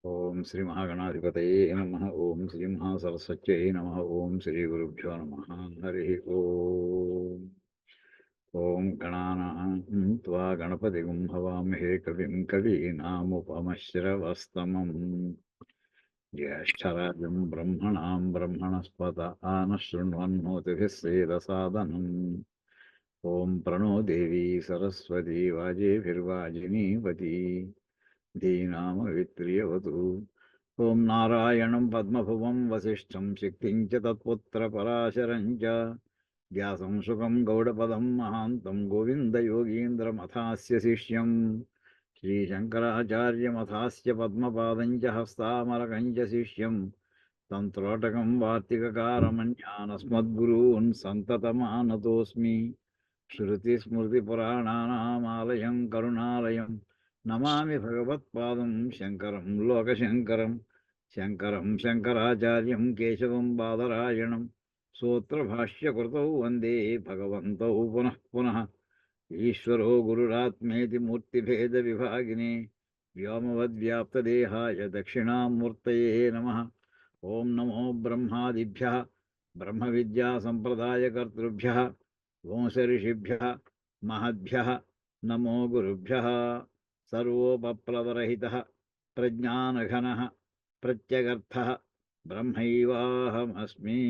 ఓం శ్రీ మహాగణాధిపతయే నమః. ఓం శ్రీ మహాసరస్వత్యై నమః. ఓం శ్రీ గురుభ్యో నమః. హరి ఓం. ఓం గణానాం త్వా గణపతిం హవామహే కవిం కవీనాముపమశ్రవస్తమం జ్యేష్ఠరాజం బ్రహ్మణాం బ్రహ్మణస్పత ఆనశృణ్వన్నోతిభిः సేదసాదనం. ఓం ప్రణో దేవీ సరస్వతీ వాజేభిర్వాజినీవతి ధీనామవిత్రియవతు. ఓం నారాయణం పద్మభువం వసిష్ఠం శక్తిం చ తత్పుత్రపరాశరం చ వ్యాసం శుకం గౌడపదం మహాంతం గోవిందయోగీంద్రమథాస్య శిష్యం శ్రీశంకరాచార్యమథాస్య పద్మపాదం చ హస్తామరకం చ శిష్యం తం త్రోటకం వార్తికకారమన్యానస్మద్గురూన్ సంతతమానతోస్మి. శృతిస్మృతిపురాణానామాలయం కరుణాలయం నమామి భగవత్పాదం శంకరం లోకశంకరం. శంకరం శంకరాచార్యం కేశవం బాదరాయణం సూత్రభాష్యకృతౌ వందే భగవంతౌ పునః పునః. ఈశ్వరో గురురాత్మేతి మూర్తిభేద విభాగినే వ్యోమవద్వ్యాప్తదేహాయ దక్షిణామూర్తయే నమః. ఓం నమో బ్రహ్మాదిభ్యః బ్రహ్మ విద్యా సంప్రదాయకర్తృభ్యః వంశఋషిభ్యః మహద్భ్యః నమో గురుభ్యః. సర్వోపప్లవరహితః ప్రజ్ఞానఘనః ప్రత్యగర్థః బ్రహ్మైవాహమస్మి.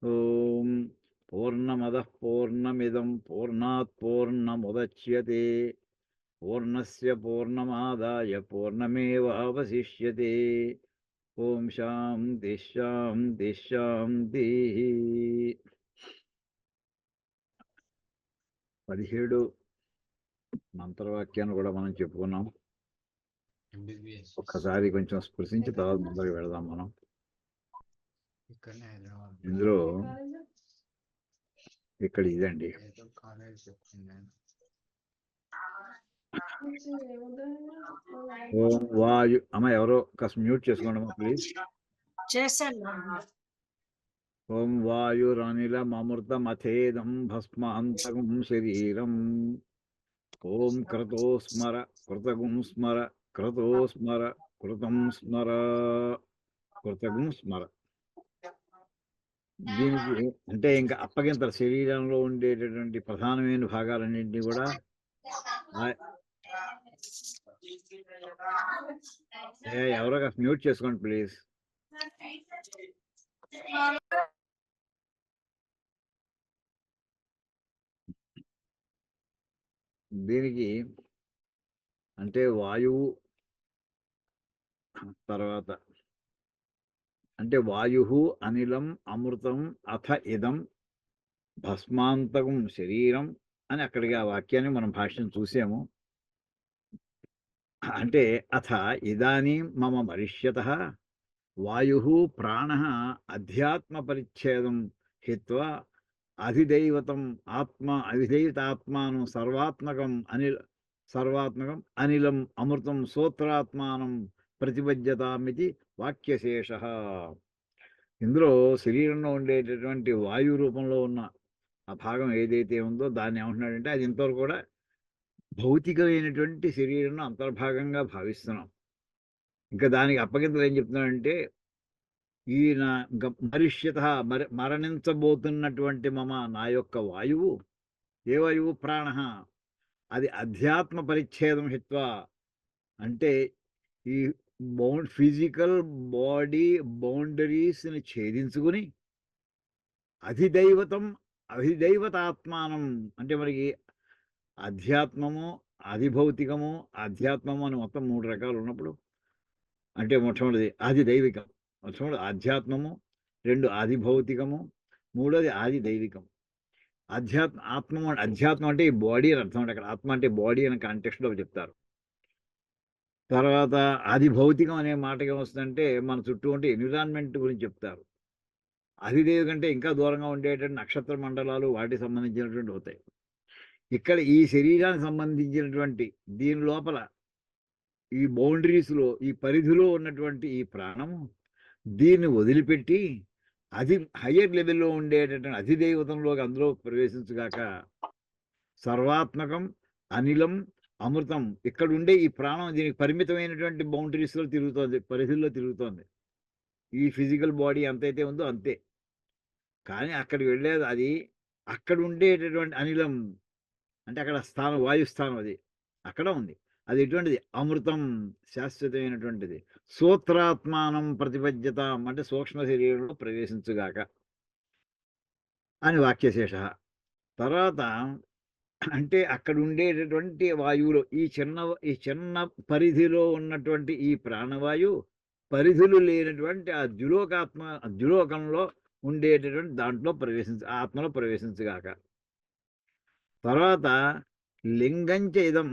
ఓం పూర్ణమదః పూర్ణమిదం పూర్ణాత్ పూర్ణముదచ్యతే పూర్ణస్య పూర్ణమాదాయ పూర్ణమేవావశిష్యతే. ఓం శాంతి శాంతి శాంతి. 17 మంత్రవాక్యాన్ని కూడా మనం చెప్పుకున్నాం. ఒక్కసారి కొంచెం స్పృశించి తర్వాత ముందరికి వెళదాం మనం. ఇందులో ఇక్కడ ఇదండి. ఓం వాయు అమ్మ ఎవరో కాస్త మ్యూట్ చేసుకోండి అమ్మా ప్లీజ్. ఓం వాయురనిలమృతమథేదం భస్మాంతకం శరీరం. ఓం క్రతో స్మర కృతగుం స్మర క్రతో స్మర కృతం స్మర కృతగుం స్మర. దీనికి అంటే ఇంకా అప్పగింతల శరీరంలో ఉండేటటువంటి ప్రధానమైన భాగాలన్నింటినీ కూడా ఎవరో కాస్త మ్యూట్ చేసుకోండి ప్లీజ్. దీనికి అంటే వాయువు తర్వాత అంటే వాయు అనిలం అమృతం అథ ఇదం భస్మాంతకం శరీరం అని అక్కడికి ఆ వాక్యాన్ని మనం భాష్యం చూసాము. అంటే అథ ఇదానీం మమ మరిష్యతః వాయు ప్రాణ అధ్యాత్మ పరిచ్ఛేదం హిత్వా అధిదైవతం ఆత్మ అధిదైవతాత్మానం సర్వాత్మకం అనిలం అమృతం సూత్రాత్మానం ప్రతిపద్యతామితి వాక్యశేష. ఇందులో శరీరంలో ఉండేటటువంటి వాయు రూపంలో ఉన్న ఆ భాగం ఏదైతే ఉందో దాన్ని ఏమంటున్నాడంటే అది ఇంతవరకు కూడా భౌతికమైనటువంటి శరీరంలో అంతర్భాగంగా భావిస్తున్నాం. ఇంకా దానికి అప్పగింతలు ఏం చెప్తున్నాడంటే ఈయన మరిష్యత మరణించబోతున్నటువంటి నా యొక్క వాయువు ఏ వాయువు ప్రాణ అది అధ్యాత్మ పరిచ్ఛేదం హిత్వా అంటే ఈ ఫిజికల్ బాడీ బౌండరీస్ని ఛేదించుకుని అధిదైవతాత్మానం అంటే మనకి అధ్యాత్మము అధిభౌతికము ఆధ్యాత్మము అని మొత్తం 3 రకాలు ఉన్నప్పుడు అంటే మొట్టమొదటిది ఆదిదైవికం, మొట్టమొదటి ఆధ్యాత్మము, 2 ఆదిభౌతికము, 3వది ఆదిదైవికం. అధ్యాత్మం అంటే ఈ బాడీ అని అర్థం. అంటే అక్కడ ఆత్మ అంటే బాడీ అనే కాంటెక్స్ట్లో చెప్తారు. తర్వాత ఆదిభౌతికం అనే మాటకి ఏమొస్తుందంటే మన చుట్టూ ఉంటే ఎన్విరాన్మెంట్ గురించి చెప్తారు. అధిదేవి కంటే ఇంకా దూరంగా ఉండేటువంటి నక్షత్ర మండలాలు వాటికి సంబంధించినటువంటి అవుతాయి. ఇక్కడ ఈ శరీరానికి సంబంధించినటువంటి దీని లోపల ఈ బౌండరీస్లో ఈ పరిధిలో ఉన్నటువంటి ఈ ప్రాణము దీన్ని వదిలిపెట్టి హయ్యర్ లెవెల్లో ఉండేటటువంటి అధిదైవతంలోకి అందులో ప్రవేశించుగాక సర్వాత్మకం అనిలం అమృతం ఇక్కడుండే ఈ ప్రాణం దీనికి పరిమితమైనటువంటి బౌండరీస్‌లో తిరుగుతోంది. పరిధుల్లో తిరుగుతోంది. ఈ ఫిజికల్ బాడీ ఎంతైతే ఉందో అంతే. కానీ అక్కడికి వెళ్ళేది అది అక్కడ ఉండేటటువంటి అనిలం అంటే అక్కడ స్థానం వాయుస్థానం అది. అక్కడ ఉంది. అది ఎటువంటిది? అమృతం శాశ్వతమైనటువంటిది. సూత్రాత్మానం ప్రతిపద్యతాం అంటే సూక్ష్మ శరీరంలో ప్రవేశించుగాక అని వాక్యశేషః. తర్వాత అంటే అక్కడ ఉండేటటువంటి వాయువులో ఈ చిన్న పరిధిలో ఉన్నటువంటి ఈ ప్రాణవాయువు పరిధులు లేనటువంటి ఆ ద్యులోకంలో ఉండేటటువంటి దాంట్లో ఆత్మలో ప్రవేశించుగాక. తర్వాత లింగంచ ఇదం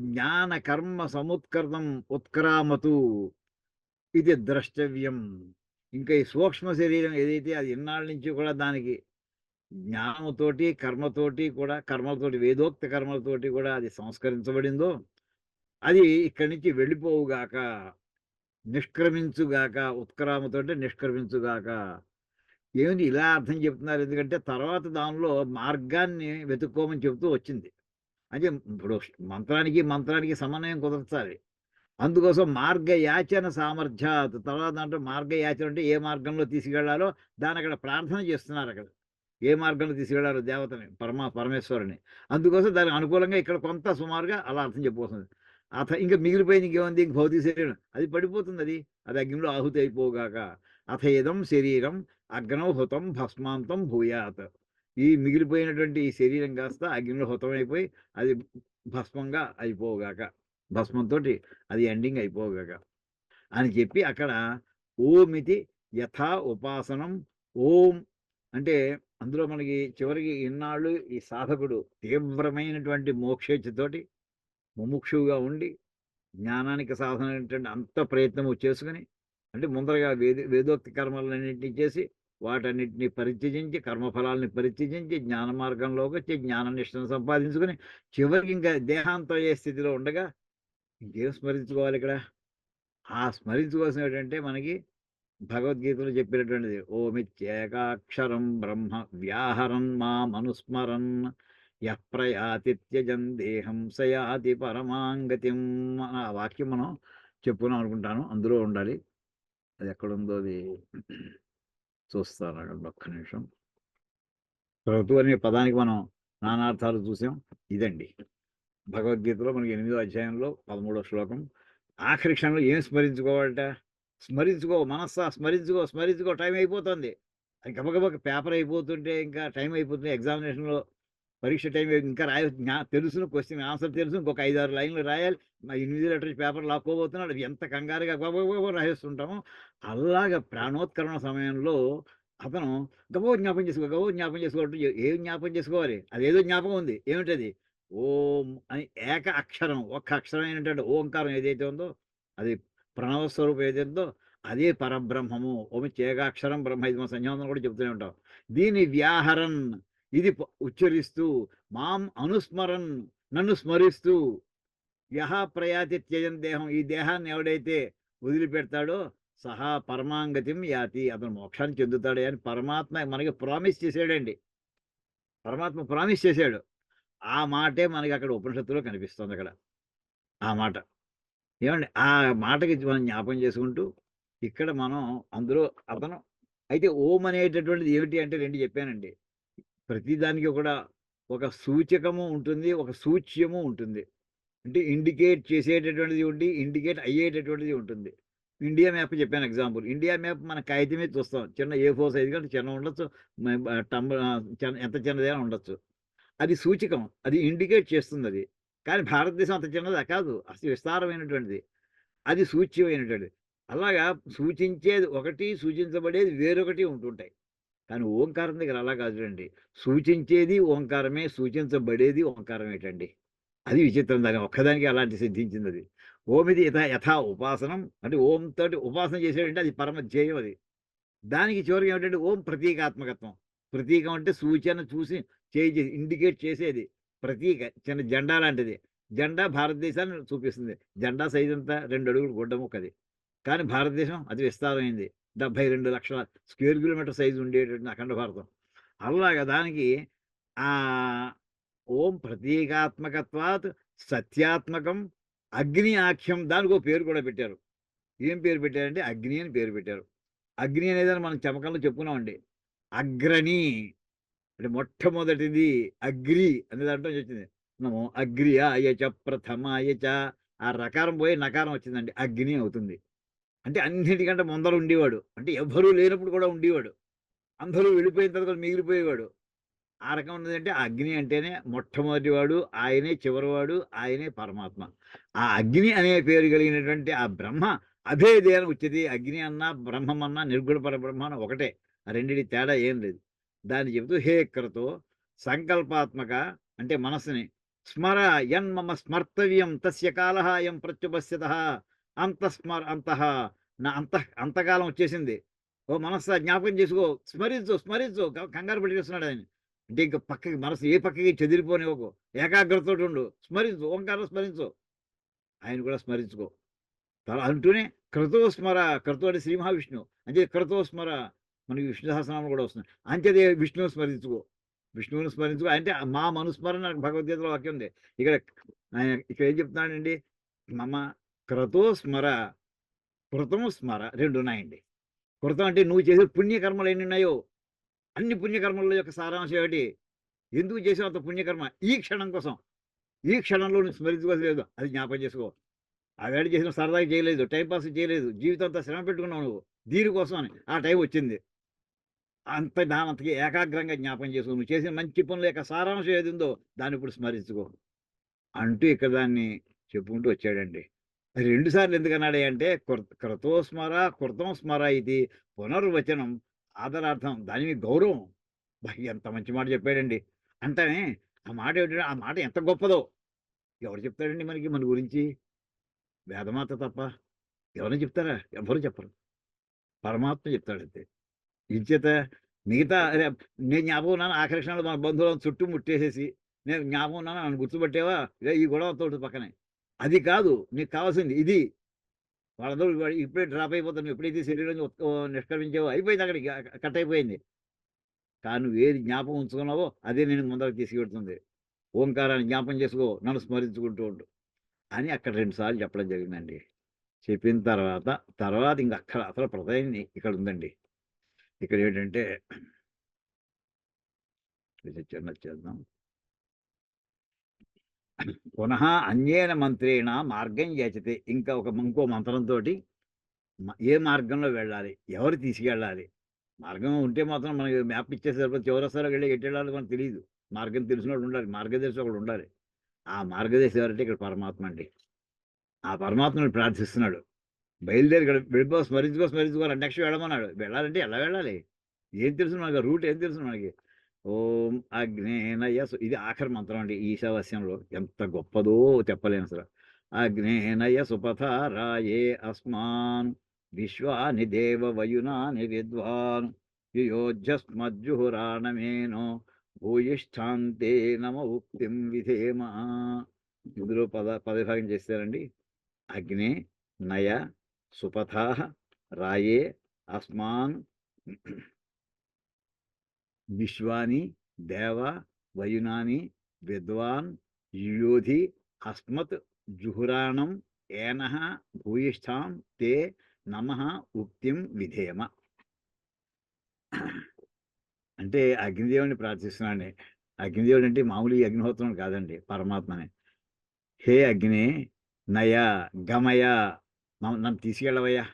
జ్ఞాన కర్మ సముత్కృతం ఉత్క్రామతు ఇది ద్రష్టవ్యం. ఇంకా ఈ సూక్ష్మ శరీరం ఏదైతే అది ఇన్నాళ్ళ నుంచి కూడా దానికి జ్ఞానముతోటి కర్మలతోటి వేదోక్త కర్మలతోటి కూడా అది సంస్కరించబడిందో అది ఇక్కడి నుంచి వెళ్ళిపోవుగాక, నిష్క్రమించుగాక. ఉత్క్రామతోటి నిష్క్రమించుగాక. ఏమిటి ఇలా అర్థం చెప్తున్నారు? ఎందుకంటే తర్వాత దానిలో మార్గాన్ని వెతుక్కోమని చెబుతూ వచ్చింది. అంటే ఇప్పుడు మంత్రానికి సమన్వయం కుదర్చాలి. అందుకోసం మార్గయాచన సామర్థ్యాత్ తర్వాత దాంట్లో మార్గయాచన అంటే ఏ మార్గంలో తీసుకెళ్లాలో దాన్ని అక్కడ ప్రార్థన చేస్తున్నారు అక్కడ. ఏ మార్గంలో తీసుకెళ్లారో దేవతని పరమేశ్వరుని. అందుకోసం దానికి అనుకూలంగా ఇక్కడ కొంత సుమారుగా అలా అర్థం చెప్పబోతుంది. ఇంక మిగిలిపోయింది ఇంకేముంది? ఇంక భౌతిక శరీరం అది పడిపోతుంది. అది అగ్నిలో ఆహుతి అయిపోగాక. అథ ఇదం శరీరం అగ్నౌ హుతం భస్మాంతం భూయాత్. ఈ మిగిలిపోయినటువంటి ఈ శరీరం కాస్త అగ్నిలో హుతం అయిపోయి అది భస్మంగా అయిపోగాక. భస్మంతోటి అది ఎండింగ్ అయిపోగాక అని చెప్పి అక్కడ ఓమితి యథా ఉపాసనం. ఓం అంటే అందులో మనకి చివరికి ఇన్నాళ్ళు ఈ సాధకుడు తీవ్రమైనటువంటి మోక్షేచ్ఛతోటి ముముక్షువుగా ఉండి జ్ఞానానికి సాధనమైనటువంటి అంత ప్రయత్నము చేసుకుని అంటే ముందరగా వేదోక్తి కర్మలన్నింటినీ చేసి వాటన్నిటిని పరిత్యజించి కర్మఫలాల్ని పరిత్యజించి జ్ఞాన మార్గంలోకి వచ్చి జ్ఞాన నిష్టను సంపాదించుకుని చివరికి ఇంకా దేహాంతం అయ్యే స్థితిలో ఉండగా ఇంకేం స్మరించుకోవాలి ఇక్కడ? ఆ స్మరించుకోవాల్సినటువంటి మనకి భగవద్గీతలో చెప్పినటువంటిది ఓమిత్యేకాక్షరం బ్రహ్మ వ్యాహరన్ మామనుస్మరన్ యః త్యజన్ దేహం సయాతి పరమాంగతిం. ఆ వాక్యం మనం చెప్పుకున్నాం అనుకుంటాను. అందులో ఉండాలి. అది ఎక్కడుందో అది చూస్తాను. ఒక్క నిమిషం. క్రతు అనే పదానికి మనం నానార్థాలు చూసాం. ఇదండి భగవద్గీతలో మనకి 8వ అధ్యాయంలో 13వ శ్లోకం. ఆఖరి క్షణంలో ఏం స్మరించుకోవాలట? స్మరించుకో టైం అయిపోతుంది. అది గబగబా పేపర్ అయిపోతుంటే ఇంకా టైం అయిపోతుంది. ఎగ్జామినేషన్లో పరీక్ష టైం ఇంకా తెలుసును క్వశ్చన్ ఆన్సర్ తెలుసు. ఇంకొక 5-6 లైన్లు రాయాలి. ఇన్విజిలేటర్ పేపర్ లాక్కోబోతున్నాడు. ఎంత కంగారుగా గబగబా రాసేస్తుంటామో అలాగా ప్రాణోత్కరణ సమయంలో అతను జ్ఞాపకం చేసుకోవడం. ఏం జ్ఞాపకం చేసుకోవాలి? అదేదో జ్ఞాపకం ఉంది. ఏమిటది? ఓం అని ఏక అక్షరం, ఒక్క అక్షరమైనటువంటి ఓంకారం ఏదైతే ఉందో అది ప్రణవ స్వరూపం ఏదైందో అదే పరబ్రహ్మము. ఏకాక్షరం బ్రహ్మ. ఇది మన సంధ్యావందనం కూడా చెప్తూనే ఉంటాం. దీని వ్యాహరన్ ఇది ఉచ్చరిస్తూ మాం అనుస్మరన్ నన్ను స్మరిస్తూ యహ ప్రయాతి త్యజన్ దేహం ఈ దేహాన్ని ఎవడైతే వదిలిపెడతాడో సహా పరమాంగతిం యాతి అతను మోక్షాన్ని చెందుతాడే అని పరమాత్మ మనకి ప్రామిస్ చేశాడండి. పరమాత్మ ప్రామిస్ చేశాడు. ఆ మాటే మనకి అక్కడ ఉపనిషత్తులో కనిపిస్తుంది. అక్కడ ఆ మాట ఏమండి ఆ మాటకి మనం జ్ఞాపం చేసుకుంటూ ఇక్కడ మనం అందులో అతను అయితే ఓం అనేటటువంటిది ఏమిటి అంటే 2 చెప్పానండి. ప్రతిదానికి కూడా ఒక సూచకము ఉంటుంది, ఒక సూచ్యము ఉంటుంది. అంటే ఇండికేట్ చేసేటటువంటిది ఉండి ఇండికేట్ అయ్యేటటువంటిది ఉంటుంది. ఇండియా మ్యాప్ చెప్పాను ఎగ్జాంపుల్. ఇండియా మ్యాప్ మన కాగితం మీద చూస్తాం. చిన్న A4 సైజ్ కంటే చిన్న ఉండొచ్చు. ఎంత చిన్నదైనా ఉండొచ్చు. అది సూచకం. అది ఇండికేట్ చేస్తుంది. కానీ భారతదేశం అంత చిన్నదా కాదు. అసలు విస్తారమైనటువంటిది. అది సూచ్యమైనటువంటిది. అలాగా సూచించేది ఒకటి, సూచించబడేది వేరొకటి ఉంటుంటాయి. కానీ ఓంకారం దగ్గర అలా కాదులెండి. సూచించేది ఓంకారమే, సూచించబడేది ఓంకారమేటండి. అది విచిత్రం. దాని ఒక్కదానికి అలాంటి సిద్ధించిందది. ఓమిది యథా ఉపాసనం అంటే ఓం తోటి ఉపాసన చేసాడంటే అది పరమ ధ్యేయం అది. దానికి చివరికి ఏమిటంటే ఓం ప్రతీకాత్మకత్వం. ప్రతీకం అంటే సూచన చూసి ఇండికేట్ చేసేది. ప్రతీక చిన్న జెండా లాంటిది. జెండా భారతదేశాన్ని చూపిస్తుంది. జెండా సైజ్ ఎంత? 2 అడుగులు గుడ్డ ముక్కది. కానీ భారతదేశం అతి విస్తారమైంది. 72 లక్షల స్క్వేర్ కిలోమీటర్ సైజు ఉండేటటువంటి అఖండ భారతం. అలాగా దానికి ఓం ప్రతీకాత్మకత్వాత్ సత్యాత్మకం అగ్ని ఆఖ్యం, దానికో పేరు కూడా పెట్టారు. ఏం పేరు పెట్టారంటే అగ్ని అని పేరు పెట్టారు. అగ్ని అనేదాన్ని మనం చమకంలో చెప్పుకున్నామండి. అగ్రణి అంటే మొట్టమొదటిది అగ్రి అనే దాంట్లో నుంచి వచ్చింది. నమో అగ్రియాయ చ ప్రథమాయ చ, ఆ రకారం పోయి నకారం వచ్చిందండి. అగ్ని అవుతుంది. అంటే అన్నిటికంటే ముందర ఉండేవాడు. అంటే ఎవ్వరూ లేనప్పుడు కూడా ఉండేవాడు. అందరూ వెళ్ళిపోయిన తర్వాత కూడా మిగిలిపోయేవాడు. ఆ రకం ఉన్నదంటే అగ్ని అంటేనే మొట్టమొదటివాడు, ఆయనే చివరివాడు, ఆయనే పరమాత్మ. ఆ అగ్ని అనే పేరు కలిగినటువంటి ఆ బ్రహ్మ అభేదేన ఉచ్యతే. అగ్ని అన్నా, బ్రహ్మమన్నా, నిర్గుణ పరబ్రహ్మ అన్నా ఒకటే. ఆ రెండిటి తేడా ఏం లేదు. దాన్ని చెబుతూ హే క్రతో సంకల్పాత్మక అంటే మనస్సుని స్మర యన్మమ స్మర్తవ్యం తస్య కాలః అయం ప్రత్యుపస్యతః అంతః నా అంతకాలం వచ్చేసింది. ఓ మనస్సా జ్ఞాపకం చేసుకో, స్మరించు స్మరించు, కంగారు పెట్టేస్తున్నాడు ఆయన. అంటే ఇంక పక్కకి మనసు ఏ పక్కకి చెదిరిపోనివ్వకు. ఏకాగ్రతతోటి ఉండు. స్మరించు. ఓంకారం స్మరించు. ఆయన కూడా స్మరించుకో. అంటూనే క్రతో స్మర, క్రతు అంటే శ్రీ మహావిష్ణువు. అంటే క్రతో స్మర, మనకి విష్ణు సహస్రనామం కూడా వస్తుంది. అంచేతే విష్ణువుని స్మరించుకో. విష్ణువుని స్మరించుకో అంటే మా మనుస్మరణ భగవద్గీతలో వాక్యం ఉంది. ఇక్కడ ఆయన ఇక్కడ ఏం చెప్తున్నాడండి? మమ క్రతో స్మర, కృతం స్మర 2 ఉన్నాయండి. కృతం అంటే నువ్వు చేసే పుణ్యకర్మలు ఎన్నున్నాయో అన్ని పుణ్యకర్మల యొక్క సారాంశం ఏమిటి? ఎందుకు చేసావు అంత పుణ్యకర్మ? ఈ క్షణం కోసం. ఈ క్షణంలో నువ్వు స్మరించుకోలేదు. అది జ్ఞాపకం చేసుకో. ఆ వేళ చేసిన సరదాగా చేయలేదు. టైం పాస్ చేయలేదు. జీవితం అంతా శ్రమ పెట్టుకున్నావు నువ్వు. దీనికోసం అని. ఆ టైం వచ్చింది. దానంతకి ఏకాగ్రంగా జ్ఞాపకం చేసుకో. నువ్వు చేసిన మంచి పనుల యొక్క సారాంశం ఏది ఉందో దాన్ని ఇప్పుడు స్మరించుకో. అంటూ ఇక్కడ దాన్ని చెప్పుకుంటూ వచ్చాడండి. 2 సార్లు ఎందుకన్నాడు అంటే క్రతో స్మర, కృతం స్మర ఇది పునర్వచనం, ఆదరార్థం. దాని మీద గౌరవం. ఎంత మంచి మాట చెప్పాడండి. అంటేనే ఆ మాట ఏమిటంటే ఆ మాట ఎంత గొప్పదో ఎవరు చెప్తాడండి మనకి మన గురించి? వేదమాత తప్ప ఎవరైనా చెప్తారా? ఎవ్వరు చెప్పరు. పరమాత్మ చెప్తాడంతే. ఇంచేత మిగతా అరే నేను జ్ఞాపకం ఉన్నాను ఆఖరి క్షణంలో మన బంధువులను చుట్టూ ముట్టేసేసి, నేను జ్ఞాపకం ఉన్నాను నన్ను గుర్తుపట్టావా? ఈ గొడవతో పక్కనే. అది కాదు నీకు కావాల్సింది ఇది. వాళ్ళందరూ ఇప్పుడే డ్రాప్ అయిపోతారు. నువ్వు ఎప్పుడైతే శరీరం నిష్క్రమించావో అయిపోయింది అక్కడికి కట్ అయిపోయింది. కానీ నువ్వేది జ్ఞాపకం ఉంచుకున్నావో అదే నేను ముందరకు తీసుకెడుతుంది. ఓంకారాన్ని జ్ఞాపకం చేసుకో, నన్ను స్మరించుకుంటూ ఉండు అని అక్కడ 2 సార్లు చెప్పడం జరిగిందండి. చెప్పిన తర్వాత ఇంక అసలు ప్రధాని ఇక్కడ ఉందండి. ఇక్కడ ఏంటంటే ఇది చిన్నది చేద్దాం. పునః అన్యేన మంత్రేణ మార్గం యచతే. ఇంకా ఇంకో మంత్రంతోటి ఏ మార్గంలో వెళ్ళాలి? ఎవరు తీసుకెళ్ళాలి? మార్గం ఉంటే మాత్రం మనకి మ్యాప్ ఇచ్చేస్తే సరిపోతుంది. చివరస్తాలో వెళ్ళి ఎటెళ్ళాలో మనకు తెలీదు. మార్గం తెలిసినోడు ఉండాలి. మార్గదర్శి ఒకడు ఉండాలి. ఆ మార్గదర్శి ఎవరంటే ఇక్కడ పరమాత్మ అండి. ఆ పరమాత్మని ప్రార్థిస్తున్నాడు. బయలుదేరి ఇక్కడ స్మరించుకోవాలి. నెక్స్ట్ వెళ్ళమన్నాడు. వెళ్ళాలంటే ఎలా వెళ్ళాలి? ఏం తెలుసు మనకు? రూట్ ఏం తెలుసు మనకి? ఓం అగ్నేనయ ఇది ఆఖరి మంత్రం అండి ఈశావాస్యంలో. ఎంత గొప్పదో చెప్పలేను అసలు. అగ్నేనయ సుపథారాయే అస్మాన్ విశ్వాని దేవ వయునాని విద్వాన్ యుయోధ్యస్మజ్జుహురాణమేనో భూయిష్ఠాంతే నమ ఉక్తిం విధేమ. ఇందులో పదవిభాగం చేస్తారండి. అగ్నే నయ సుపథా రాయే అస్మాన్ విశ్వాని దేవ వయునాని విద్వాన్ యుయోధి అస్మత్ జుహురాణం ఏనః భూయిష్ఠాం తే నమః ఉక్తిం విధేమ. అంటే అగ్నిదేవుని ప్రార్థిస్తున్నాండి. అగ్నిదేవుడు అంటే మామూలు అగ్నిహోత్రం కాదండి, పరమాత్మనే. హే అగ్ని నయ గమయ, నన్ను తీసుకెళ్ళవయ్యా.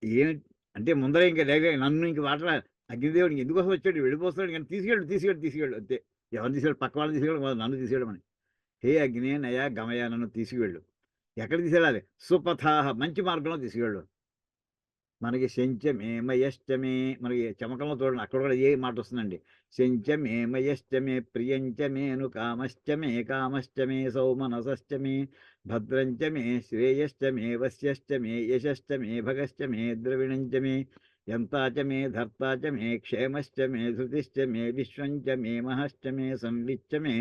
ఏమి అంటే ముందర ఇంకా నన్ను ఇంక మాట్లా అగ్నిదేవుడికి ఎందుకోసం వచ్చాడు? వెళ్ళిపోతున్నాడు కానీ తీసుకెళ్ళు అంతే. ఎవరిని తీసుకెళ్ళి? పక్క వాళ్ళని తీసుకెళ్ళి నన్ను తీసుకెళ్ళమని. హే అగ్ని నయ గమయ, నన్ను తీసుకువెళ్ళు. ఎక్కడ తీసుకెళ్ళాలి? సుపథాహ, మంచి మార్గంలో తీసుకువెళ్ళు. మనకి శంచమేమయష్టమే, మనకి చమకంలో చూడండి అక్కడ కూడా ఏ మాట వస్తుందండి. శంచమేమయష్టమే ప్రియంచమేను కామశ్చమే సౌమనసశ్చమే భద్రంచమే శ్రేయశ్చమే వశ్యశ్చమే యశశ్చమే భగశ్చమే ద్రవిణంచమే యంతాచమే ధర్తాచమే క్షేమశ్చమే ధృతిశ్చమే విశ్వంచమే మహశ్చమే సంవిచ్చమే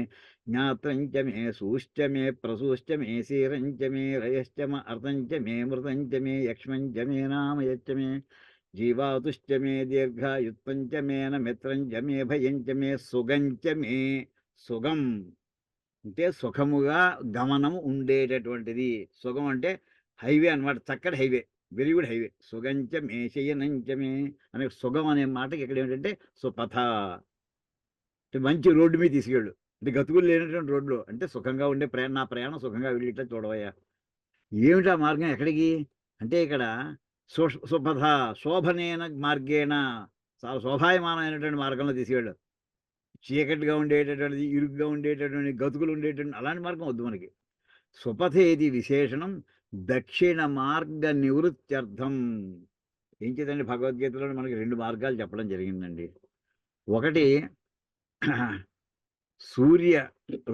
జ్ఞాత్రంచమే సూశ్చమే ప్రసూశ్చమే శీరంచమే రయశ్చమ అర్థంచమే మృతంచమే యక్ష్మంచమే నామయచ్చమే జీవాతుశ్చమే దీర్ఘాయుత్వంచమే నమిత్రంచమే భయంచమే సుగంచమే సుగం అంటే సుఖముగా గమనం ఉండేటటువంటిది. సుగం అంటే హైవే అన్నమాట. చక్కటి హైవే. Very good highway. సుగంచ మే శయనంచ మే అనే సుగం అనే మాటకి ఇక్కడ ఏమిటంటే సుపథ. అంటే మంచి రోడ్డు మీద తీసుకెళ్ళు. అంటే గతుకులు లేనటువంటి రోడ్‌లో అంటే సుఖంగా ఉండే నా ప్రయాణం సుఖంగా వెళ్ళేటట్టు చూడవయ్యా. ఏమిటా మార్గం ఎక్కడికి? అంటే ఇక్కడ సుపథ శోభనేన మార్గేణ చాలా శోభాయమానమైనటువంటి మార్గంలో తీసుకెళ్ళు. చీకటిగా ఉండేటటువంటిది, ఇరుగ్గా ఉండేటటువంటి, గతుకులు ఉండేటువంటి అలాంటి మార్గం వద్దు మనకి. సుపథేది విశేషణం దక్షిణ మార్గ నివృత్త్యర్థం. ఏం చేతండి భగవద్గీతలో మనకి 2 మార్గాలు చెప్పడం జరిగిందండి. ఒకటి సూర్య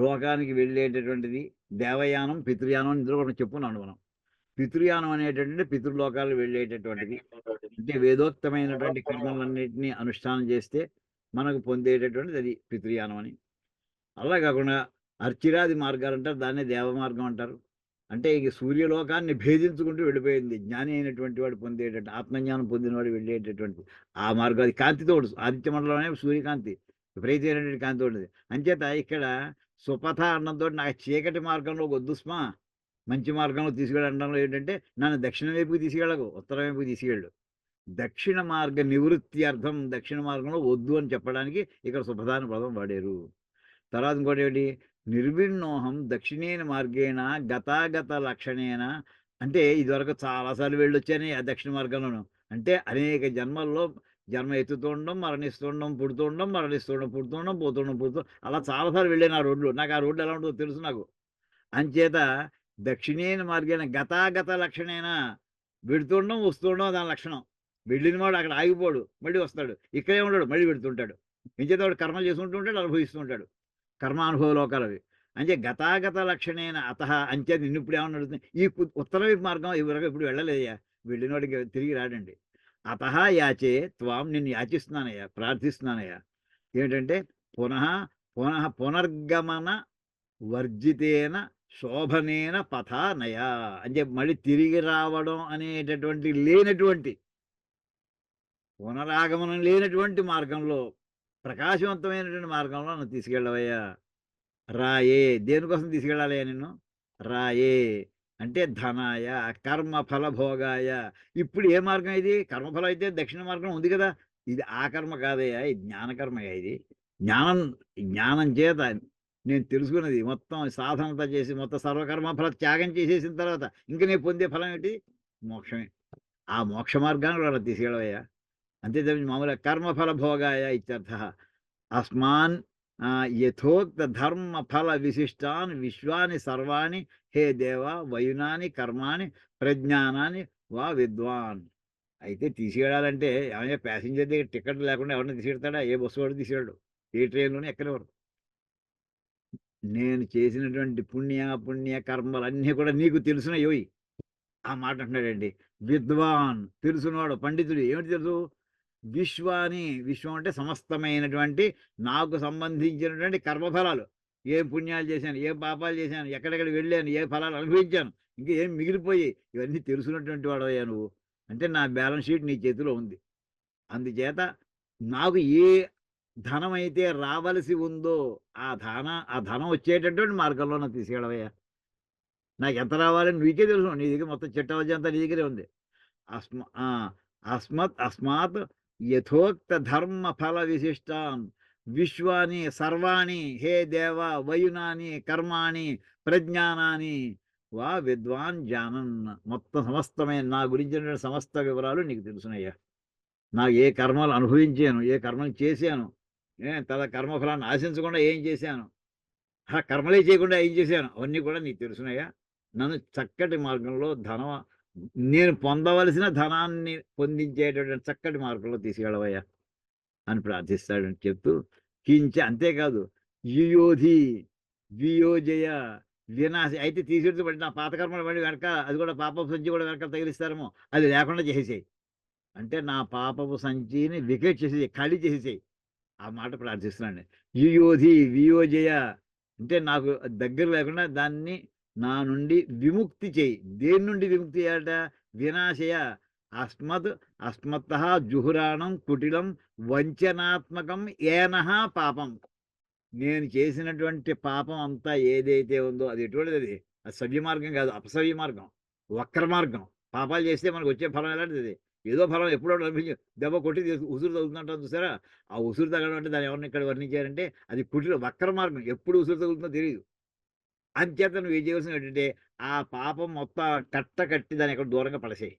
లోకానికి వెళ్ళేటటువంటిది దేవయానం, పితృయానం ఇందులో కూడా చెప్పుకున్నాం మనం. పితృయానం అనేటటువంటిది పితృలోకాలకు వెళ్ళేటటువంటిది. అంటే వేదోక్తమైనటువంటి కర్మలన్నిటిని అనుష్ఠానం చేస్తే మనకు పొందేటటువంటిది అది పితృయానం అని. అలా కాకుండా అర్చిరాది మార్గాలంటారు. దాన్నే దేవ మార్గం అంటారు. అంటే ఇక సూర్యలోకాన్ని భేదించుకుంటూ వెళ్ళిపోయింది. జ్ఞాని అయినటువంటి వాడు పొందేటటువంటి ఆత్మజ్ఞానం పొందినవాడు వెళ్ళేటటువంటిది. ఆ మార్గం అది కాంతితో ఉంటుంది. ఆదిత్య మండలంలోనే సూర్యకాంతి విపరీతమైనటువంటి కాంతి ఉంటుంది. అంచేత ఇక్కడ సుపథ అన్నంతోటి నాకు చీకటి మార్గంలో వద్దు సుమా, మంచి మార్గంలో తీసుకెళ్ళడంలో ఏంటంటే నన్ను దక్షిణ వైపుకి తీసుకెళ్ళకు, ఉత్తరం వైపుకి తీసుకెళ్ళు. దక్షిణ మార్గ నివృత్తి అర్థం దక్షిణ మార్గంలో వద్దు అని చెప్పడానికి ఇక్కడ సుపథ అనే పదం వాడారు. తర్వాత ఇంకోటేమిటి? నిర్విన్నోహం దక్షిణేన మార్గేణ గతాగత లక్షణేన. అంటే ఇదివరకు చాలా సార్లు వెళ్ళొచ్చాను ఆ దక్షిణ మార్గంలోను. అంటే అనేక జన్మల్లో జన్మ ఎత్తుతుండడం, మరణిస్తుండడం, పుడుతుండడం, మరణిస్తుండడం, పుడుతుండడం, పోతుండడం, అలా చాలా సార్లు వెళ్ళాను ఆ రోడ్లు. నాకు ఆ రోడ్డు ఎలా ఉంటుందో తెలుసు నాకు. అంచేత దక్షిణేన మార్గేణ గతాగత లక్షణేన వెడుతుండడం, వస్తుండడం దాని లక్షణం. వెళ్ళిన వాడు అక్కడ ఆగిపోడు, మళ్ళీ వస్తాడు. ఇక్కడే ఉండడు, మళ్ళీ వెడుతుంటాడు. ఎంచేత వాడు కర్మలు చేసుకుంటూ ఉంటాడు, అనుభవిస్తూ ఉంటాడు. కర్మానుభవ లోకాలవి. అంటే గతాగత లక్షణేన అతః అంచేత నిన్నిప్పుడు ఏమన్నా అడుగుతుంది ఈ ఉత్తర వైపు మార్గం ఇవరకు ఇప్పుడు వెళ్ళలేదయ్యా. వెళ్ళినోడికి తిరిగి రాడండి. అతః యాచే త్వాం నిన్ను యాచిస్తున్నానయ్యా, ప్రార్థిస్తున్నానయ్యా. ఏమిటంటే పునః పునః పునర్గమన వర్జితేన శోభనేన పథానయా. అంటే మళ్ళీ తిరిగి రావడం అనేటటువంటి లేనటువంటి పునరాగమనం లేనటువంటి మార్గంలో ప్రకాశవంతమైనటువంటి మార్గంలో నన్ను తీసుకెళ్ళవయ్యా. రాయే దేనికోసం తీసుకెళ్ళాలయ్యా నిన్ను? రాయే అంటే ధనాయ కర్మఫల భోగాయ. ఇప్పుడు ఏ మార్గం ఇది? కర్మఫలం అయితే దక్షిణ మార్గం ఉంది కదా. ఇది ఆ కర్మ కాదయ్యా, ఇది జ్ఞానకర్మయ్యా. ఇది జ్ఞానం. జ్ఞానం చేత నేను తెలుసుకున్నది మొత్తం సాధనత చేసి మొత్తం సర్వకర్మ ఫల త్యాగం చేసేసిన తర్వాత ఇంక నేను పొందే ఫలం ఏంటి? మోక్షమే. ఆ మోక్ష మార్గాన్ని వాళ్ళ తీసుకెళ్ళవయ్యా. అంతే తప్పించి మామూలుగా కర్మఫల భోగాయ ఇత్యర్థ. అస్మాన్ యథోక్త ధర్మ ఫల విశిష్టాన్ విశ్వాని సర్వాణి హే దేవ వయునాని కర్మాని ప్రజ్ఞానాన్ని వా విద్వాన్. అయితే తీసుకెళ్ళాలంటే ఏమైనా ప్యాసింజర్ దగ్గర టికెట్ లేకుండా ఎవరిని తీసుకెళ్తాడా? ఏ బస్సు వాడు తీసుకెళ్ళడు, ఏ ట్రైన్లోనే ఎక్కడెవరు. నేను చేసినటువంటి పుణ్య కర్మలన్నీ కూడా నీకు తెలుసునయోయ్. ఆ మాట అంటున్నాడండి. విద్వాన్ తెలుసునవాడు, పండితుడు. ఏమిటి తెలుసు? విశ్వాని, విశ్వం అంటే సమస్తమైనటువంటి నాకు సంబంధించినటువంటి కర్మఫలాలు. ఏ పుణ్యాలు చేశాను, ఏ పాపాలు చేశాను, ఎక్కడెక్కడ వెళ్ళాను, ఏ ఫలాలు అనుభవించాను, ఇంకా ఏం మిగిలిపోయి ఇవన్నీ తెలుసున్నటువంటి వాడవయ్యా నువ్వు. అంటే నా బ్యాలెన్స్ షీట్ నీ చేతిలో ఉంది. అందుచేత నాకు ఏ ధనం అయితే రావలసి ఉందో ఆ ధనం వచ్చేటటువంటి మార్గంలో నాకు తీసుకెళ్ళవయ్యా. నాకు ఎంత రావాలని నీకే తెలుసు. నీ దగ్గర మొత్తం చిట్టవజ్జ అంతా నీ దగ్గరే ఉంది. అస్మ ఆ! అస్మాత్ యథోక్త ధర్మ ఫల విశిష్టాన్ విశ్వాని సర్వాణి హే దేవ వయునాని కర్మాణి ప్రజ్ఞానాని వా విద్వాన్ జానన్. మొత్తం సమస్తమైన నా గురించినటువంటి సమస్త వివరాలు నీకు తెలుసునయ్యా. నాకు ఏ కర్మలు అనుభవించాను, ఏ కర్మలు చేశాను, కర్మఫలాన్ని ఆశించకుండా ఏం చేశాను, కర్మలే చేయకుండా ఏం చేశాను, అవన్నీ కూడా నీకు తెలుసునయ్యా. నన్ను చక్కటి మార్గంలో నేను పొందవలసిన ధనాన్ని పొందించేటటువంటి చక్కటి మార్గంలో తీసుకెళ్ళవయ్యా అని ప్రార్థిస్తాడని చెప్తూ అంతేకాదు యుయోధి వియోజయ వినాశ. అయితే తీసుకెళ్తూ నా పాత కర్మలు పడి వెనక అది కూడా పాపపు సంచి కూడా వెనక తగిలిస్తారేమో, అది లేకుండా చేసేసాయి. అంటే నా పాపపు సంచిని వికెట్ చేసేసాయి, ఖాళీ చేసేసాయి. ఆ మాట ప్రార్థిస్తున్నాండి. యుయోధి వియోజయ అంటే నాకు దగ్గర లేకుండా దాన్ని నా నుండి విముక్తి చేయి. దేని నుండి విముక్తి చేయట? వినాశయ అస్మత్ జుహురాణం కుటిలం వంచనాత్మకం ఏనహ పాపం. నేను చేసినటువంటి పాపం అంతా ఏదైతే ఉందో అది ఎటువంటిది, అది సవ్య మార్గం కాదు, అపసవ్య మార్గం, వక్ర మార్గం. పాపాలు చేస్తే మనకు వచ్చే ఫలం ఎలాంటిది? ఏదో ఫలం ఎప్పుడో లభించి దెబ్బ కొట్టి ఉసురు తగులుతుంటాం చూసారా? ఆ ఉసురు తగలడం అంటే దాన్ని ఎవరిని ఇక్కడ వర్ణించారంటే అది కుటిల వక్ర మార్గం. ఎప్పుడు ఉసురు తగులుతుందో తెలియదు. అంచేత నువ్వు ఏం చేయవలసింది ఏంటంటే ఆ పాపం మొత్తం కట్టి దాన్ని ఎక్కడ దూరంగా పడేసేయి.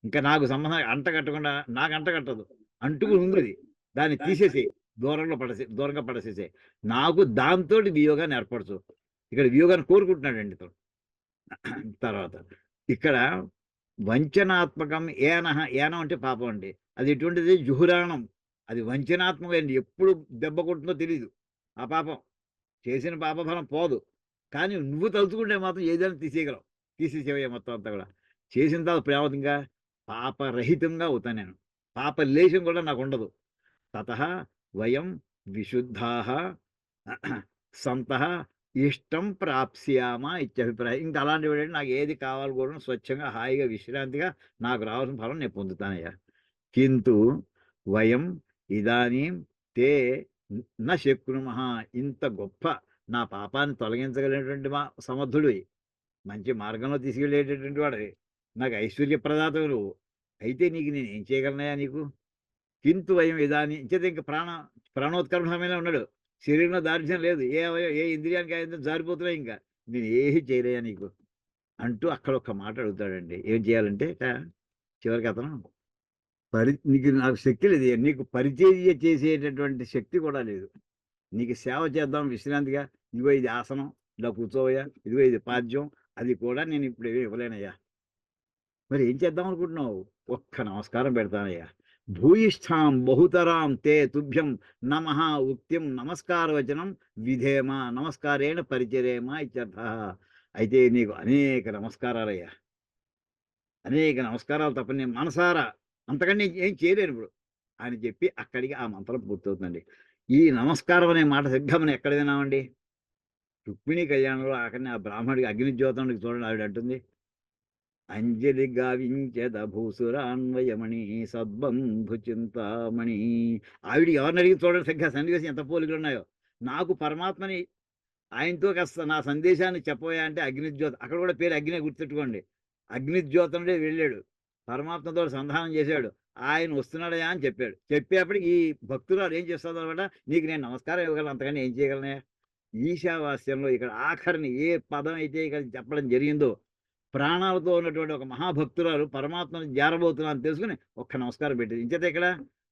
ఇంకా నాకు సంబంధం అంట కట్టకుండా, నాకు అంట కట్టదు, అంటుకుని ఉంది అది. దాన్ని తీసేసేయి, దూరంగా పడేసేసేయి. నాకు దాంతోటి వియోగాన్ని ఏర్పరచు. ఇక్కడ వియోగాన్ని కోరుకుంటున్నాడండి ఇతను. తర్వాత ఇక్కడ వంచనాత్మకం ఏనః, ఏనం అంటే పాపం అండి. అది ఎటువంటిది? జుహురాణం. అది వంచనాత్మకమైంది. ఎప్పుడు దెబ్బ కొడుతుందో తెలీదు ఆ పాపం. చేసిన పాపఫలం పోదు. కానీ నువ్వు తలుచుకుంటే మాత్రం ఏదైనా తీసేయగలవు. తీసేసేవయ్యా మొత్తం అంతా కూడా. చేసిన తర్వాత ప్రేమతంగా పాపరహితంగా అవుతాను నేను. పాప లేశం కూడా నాకుండదు. తతః వయం విశుద్ధాః సంతః ఇష్టం ప్రాప్స్యామ ఇత్యభిప్రాయం. ఇంకా అలాంటివి నాకు ఏది కావాలి కూడా స్వచ్ఛంగా, హాయిగా, విశ్రాంతిగా నాకు రావాల్సిన ఫలం నేను పొందుతానయ్యా. కింటు వయం ఇదానీం తే న శక్నుమః. ఇంత గొప్ప నా పాపాన్ని తొలగించగలిగినటువంటి సమర్థుడివి, మంచి మార్గంలో తీసుకెళ్ళేటటువంటి వాడివి, నాకు ఐశ్వర్య ప్రదాతవు నువ్వు. అయితే నీకు నేను ఏం చేయగలనయ్యా నీకు? కింతు వయం ఇదాని ఇంచేత ఇంక ప్రాణోత్కర్షమైన ఉన్నాడు. శరీరంలో దారిద్ర్యం లేదు. ఏ ఇంద్రియానికి ఆ ఇంద్రియం జారిపోతున్నాయి ఇంకా. నేను ఏమీ చేయలేయా నీకు అంటూ అక్కడ ఒక్క మాట అడుగుతాడండి. ఏం చేయాలంటే చివరికి అతను నీకు నాకు శక్తి లేదు. నీకు పరిచర్య చేసేటటువంటి శక్తి కూడా లేదు. నీకు సేవ చేద్దాం విశ్రాంతిగా, ఇదిగో ఇది ఆసనం, ఇలా కూర్చోవయ్యా, ఇదిగో ఇది పాద్యం, అది కూడా నేను ఇప్పుడు ఏమీ ఇవ్వలేనయ్యా. మరి ఏం చేద్దాం అనుకుంటున్నావు? ఒక్క నమస్కారం పెడతానయ్యా. భూయిష్ఠాం బహుతరాం తే తుభ్యం నమః ఉక్తిం నమస్కార వచనం విధేమ నమస్కారేణ పరిచరేమ ఇత్యర్థ. అయితే నీకు అనేక నమస్కారాలయ్యా, అనేక నమస్కారాలు తప్ప నేను మనసారా అంతకంటే ఏం చేయలేను ఇప్పుడు అని చెప్పి అక్కడికి ఆ మంత్రం పూర్తవుతుందండి. ఈ నమస్కారం అనే మాట సరిగ్గా మనం ఎక్కడ విన్నామండి? రుక్మిణీ కళ్యాణంలో ఆఖరిని ఆ బ్రాహ్మడికి అగ్నిజ్యోతనుడికి చూడండి, ఆవిడ అంటుంది, అంజలి గావించద భూసురాన్వయమణి సద్బంధు చింతామణి. ఆవిడ ఎవరిని అడిగి చూడండి సరిగ్గా సన్నివేశం ఎంత పోలికలు ఉన్నాయో. నాకు పరమాత్మని ఆయనతో కాస్త నా సందేశాన్ని చెప్పబోయా అంటే అగ్నిజ్యోత, అక్కడ కూడా పేరు అగ్నే గుర్తెట్టుకోండి. అగ్నిజ్యోతనుడే వెళ్ళాడు, పరమాత్మతో సంధానం చేశాడు, ఆయన వస్తున్నాడయా అని చెప్పాడు. చెప్పేప్పటికి ఈ భక్తురాలు ఏం చేస్తుంది అనమాట, నీకు నేను నమస్కారం ఇవ్వగలను, అంతకని ఏం చేయగలనే? ఈశావాస్యంలో ఇక్కడ ఆఖరిని ఏ పదం అయితే ఇక్కడ చెప్పడం జరిగిందో, ప్రాణాలతో ఉన్నటువంటి ఒక మహాభక్తురాలు పరమాత్మను జారబోతున్నా అని తెలుసుకుని ఒక్క నమస్కారం పెట్టింది. ఇంచేత ఇక్కడ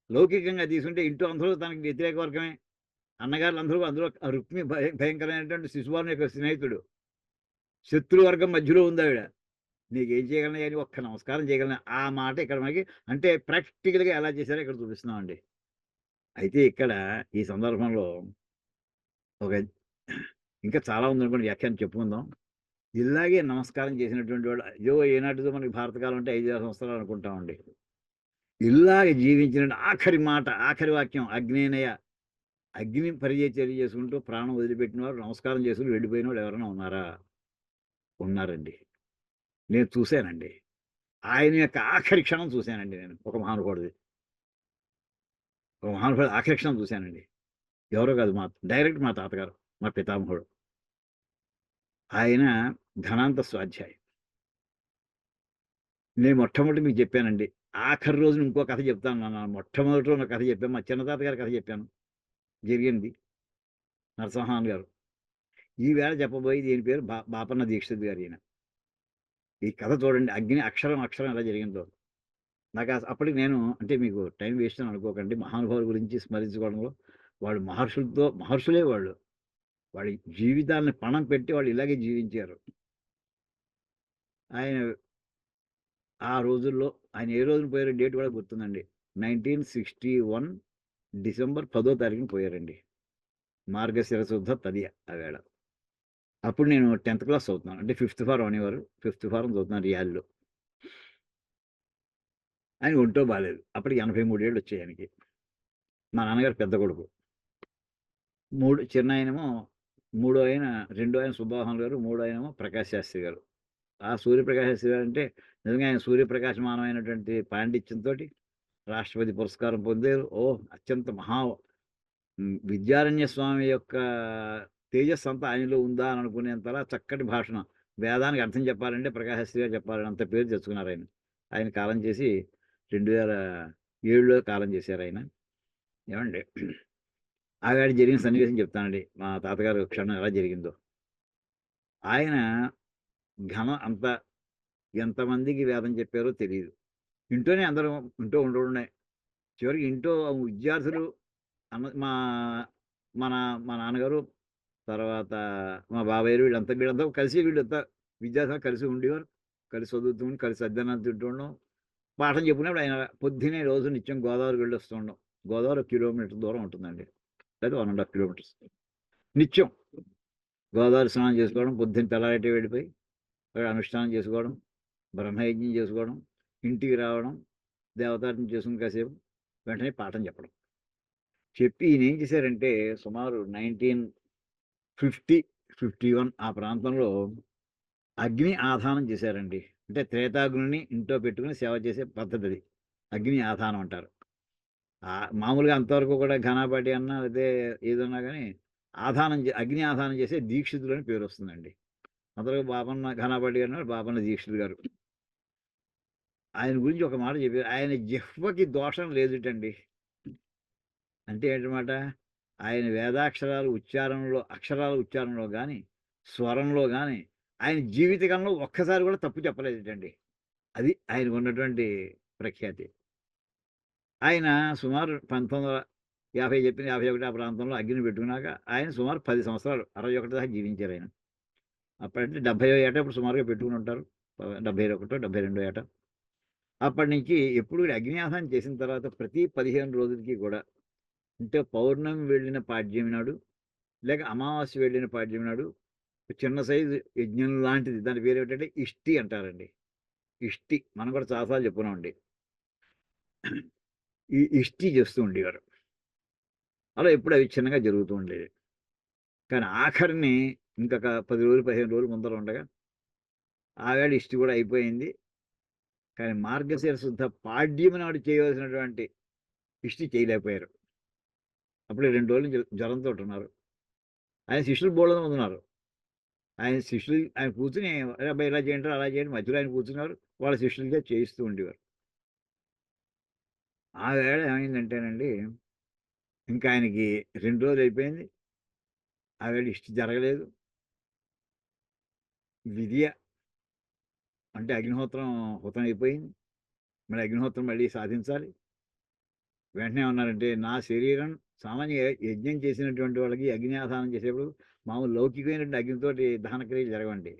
లౌకికంగా తీసుకుంటే ఇంటూ అందరూ తనకి వ్యతిరేక వర్గమే. అన్నగారులు అందరూ, అందులో రుక్మి భయంకరమైనటువంటి శిశువాని యొక్క స్నేహితుడు, శత్రువర్గం మధ్యలో ఉంది ఆవిడ. నీకేం చేయగలను అని ఒక్క నమస్కారం చేయగలను. ఆ మాట ఇక్కడ మనకి అంటే ప్రాక్టికల్గా ఎలా చేశారో ఇక్కడ చూపిస్తున్నామండి. అయితే ఇక్కడ ఈ సందర్భంలో ఒక ఇంకా చాలా ఉందనుకోండి, వ్యాఖ్యానం చెప్పుకుందాం. ఇలాగే నమస్కారం చేసినటువంటి వాడు అయ్యో ఏనాటిదో మనకి భారతకాలం అంటే 5,000 సంవత్సరాలు అనుకుంటామండి. ఇలాగే జీవించిన ఆఖరి మాట, ఆఖరి వాక్యం అగ్నేనయ. అగ్ని పరిచర్య చేసుకుంటూ ప్రాణం వదిలిపెట్టిన వారు, నమస్కారం చేసుకుని వెళ్ళిపోయిన వాళ్ళు ఎవరైనా ఉన్నారా? ఉన్నారండి. నేను చూశానండి. ఆయన యొక్క ఆఖరి క్షణం చూశానండి నేను. ఒక మహానుభావుడిది. ఒక మహానుభావుడి ఆఖరి క్షణం చూశానండి. ఎవరో కాదు, డైరెక్ట్ మా తాతగారు, మా పితామహుడు. ఆయన ఘనాంత స్వాధ్యాయి. నేను మొట్టమొదటి మీకు చెప్పానండి. ఆఖరి రోజున ఇంకో కథ చెప్తాను అన్నాను. మొట్టమొదటి ఉన్న కథ చెప్పాను. మా చిన్న తాతగారి కథ చెప్పాను. జరిగింది నరసింహన్ గారు. ఈవేళ చెప్పబోయేది దీని పేరు బాపన్న దీక్షిత్ గారు. ఈయన ఈ కథ చూడండి, అగ్ని అక్షరం అక్షరం ఎలా జరిగిందో. నాకు అప్పటికి నేను అంటే మీకు టైం వేస్ట్ అని అనుకోకండి. మహానుభావుల గురించి స్మరించుకోవడంలో వాళ్ళు మహర్షులే వాళ్ళు. వాళ్ళ జీవితాలను పణం పెట్టి వాళ్ళు ఇలాగే జీవించారు. ఆయన ఆ రోజుల్లో ఆయన ఏ రోజున పోయారో డేట్ కూడా గుర్తుందండి. 1961 డిసెంబర్ 10వ తారీఖున పోయారండి. మార్గశిర శుద్ధ తదియ ఆ వేళ. అప్పుడు నేను 10th క్లాస్ చదువుతున్నాను. అంటే 5th ఫారం అనేవారు. 5th ఫారం చదువుతున్నాను రియాలిలో. ఆయన ఒంటో బాలేదు. అప్పటికి 83 ఏళ్ళు వచ్చాయి ఆయనకి. మా నాన్నగారు పెద్ద కొడుకు. చిన్నాయనేమో రెండో ఆయన సుబ్బాహన్ గారు, మూడో ఆయనేమో ప్రకాష్ శాస్త్రి గారు. ఆ సూర్యప్రకాష్ శాస్త్రి గారు అంటే నిజంగా ఆయన సూర్యప్రకాశమానమైనటువంటి పాండిత్యంతోటి రాష్ట్రపతి పురస్కారం పొందారు. అత్యంత విద్యారణ్య స్వామి యొక్క తేజస్సు అంతా ఆయనలో ఉందా అని అనుకునేంతలా చక్కటి భాషణం. వేదానికి అర్థం చెప్పాలంటే ప్రకాశశ్రీ గారు చెప్పాలని అంత పేరు తెచ్చుకున్నారు ఆయన. ఆయన కాలం చేసి 2007లో కాలం చేశారు ఆయన. ఏమండి ఆగాడి జరిగిన సన్నివేశం చెప్తానండి. మా తాతగారు క్షణం ఎలా జరిగిందో. ఆయన ఘనం అంత ఎంతమందికి వేదం చెప్పారో తెలీదు. ఇంట్లోనే అందరం ఇంట్లో ఉండడమే. చివరికి ఇంట్లో విద్యార్థులు మా మన మా నాన్నగారు, తర్వాత మా బాబాయ్యలు వీళ్ళంతా కలిసి వీళ్ళంతా విద్యార్థులు కలిసి ఉండేవారు. కలిసి చదువుతూ ఉండి, కలిసి అద్దెనాలు తింటూ ఉండడం. పాఠం చెప్పినప్పుడు ఆయన పొద్దున్నే రోజు నిత్యం గోదావరికి వెళ్ళి వస్తూ ఉండడం. గోదావరి 1 కిలోమీటర్ దూరం ఉంటుందండి. లేదా 1½ కిలోమీటర్స్. నిత్యం గోదావరి స్నానం చేసుకోవడం, పొద్దున్న తెల్లారిటే వెళ్ళిపోయి అక్కడ అనుష్ఠానం చేసుకోవడం, బ్రహ్మయజ్ఞం చేసుకోవడం, ఇంటికి రావడం, దేవతార్చన చేసుకుని కాసేపు వెంటనే పాఠం చెప్పడం. చెప్పి ఈయన ఏం చేశారంటే సుమారు 1950, 51 ఆ ప్రాంతంలో అగ్ని ఆధానం చేశారండి. అంటే త్రేతాగ్నిని ఇంట్లో పెట్టుకుని సేవ చేసే పద్ధతి అది. అగ్ని ఆధానం అంటారు. మామూలుగా అంతవరకు కూడా ఘనాపాటి అన్నా లేతే ఏదన్నా గానీ అగ్ని ఆధానం చేసే దీక్షితులు అని పేరు వస్తుందండి. అంతవరకు బాపన్న ఘనాపాటి గారు, బాపన్న దీక్షితులు గారు. ఆయన గురించి ఒక మాట చెప్పారు. ఆయన జిహ్వకి దోషం లేదుటండి. అంటే ఏంటన్నమాట, ఆయన వేదాక్షరాలు ఉచ్చారణలో అక్షరాల ఉచ్చారణలో గాని, స్వరంలో గాని, ఆయన జీవితకాలంలో ఒక్కసారి కూడా తప్పు చెప్పలేదటండి. అది ఆయనకున్నటువంటి ప్రఖ్యాతి. ఆయన సుమారు 1950 చెప్పిన 51 ఆ ప్రాంతంలో అగ్ని పెట్టుకున్నాక ఆయన సుమారు 10 సంవత్సరాలు 61 దాకా జీవించారాయన. అప్పుడంటే 70వ ఏట ఇప్పుడు సుమారుగా పెట్టుకుని ఉంటారు. 71, 72 ఏట. అప్పటినుంచి ఎప్పుడు అగ్నిఆహ్వానం చేసిన తర్వాత ప్రతి 15 రోజులకి కూడా అంటే పౌర్ణమి వెళ్ళిన పాడ్యమి నాడు, లేక అమావాస్య వెళ్ళిన పాడ్యమి నాడు చిన్న సైజు యజ్ఞం లాంటిది. దాని పేరేమిటంటే ఇష్టి అంటారండి. ఇష్టి మనం కూడా చాలాసార్లు చెప్పుకున్నామండి. ఈ ఇష్టి చేస్తూ ఉండేవారు. అలా ఎప్పుడు అవి చిన్నగా జరుగుతూ ఉండేది. కానీ ఆఖరిని ఇంకొక 10 రోజులు, 15 రోజులు ముందర ఉండగా ఆవేళ ఇష్టి కూడా అయిపోయింది. కానీ మార్గశిర శుద్ధ పాడ్యమి నాడు చేయవలసినటువంటి ఇష్టి చేయలేకపోయారు. అప్పుడే 2 రోజులు జ్వరంతోటి ఉన్నారు. ఆయన శిష్యులు బోలెడు మంది ఉన్నారు. ఆయన కూర్చొని "అరే అబ్బాయి ఇలా చేయండిరా, అలా చేయండి" మధ్యలో ఆయన కూర్చున్నారు. వాళ్ళ శిష్యులతో చేయిస్తూ ఉండేవారు. ఆ వేళ ఏమైందంటేనండి, ఇంకా ఆయనకి 2 రోజులు అయిపోయింది. ఆ వేళ ఇష్టి జరగలేదు. విధియ అంటే అగ్నిహోత్రం హుతం అయిపోయింది. మళ్ళీ అగ్నిహోత్రం మళ్ళీ సాధించాలి. వెంటనే ఏమన్నారంటే, నా శరీరం సామాన్యంగా యజ్ఞం చేసినటువంటి వాళ్ళకి అగ్నిఆధానం చేసేప్పుడు మామూలు లౌకికమైనటువంటి అగ్నితోటి దహన క్రియలు జరగవండి.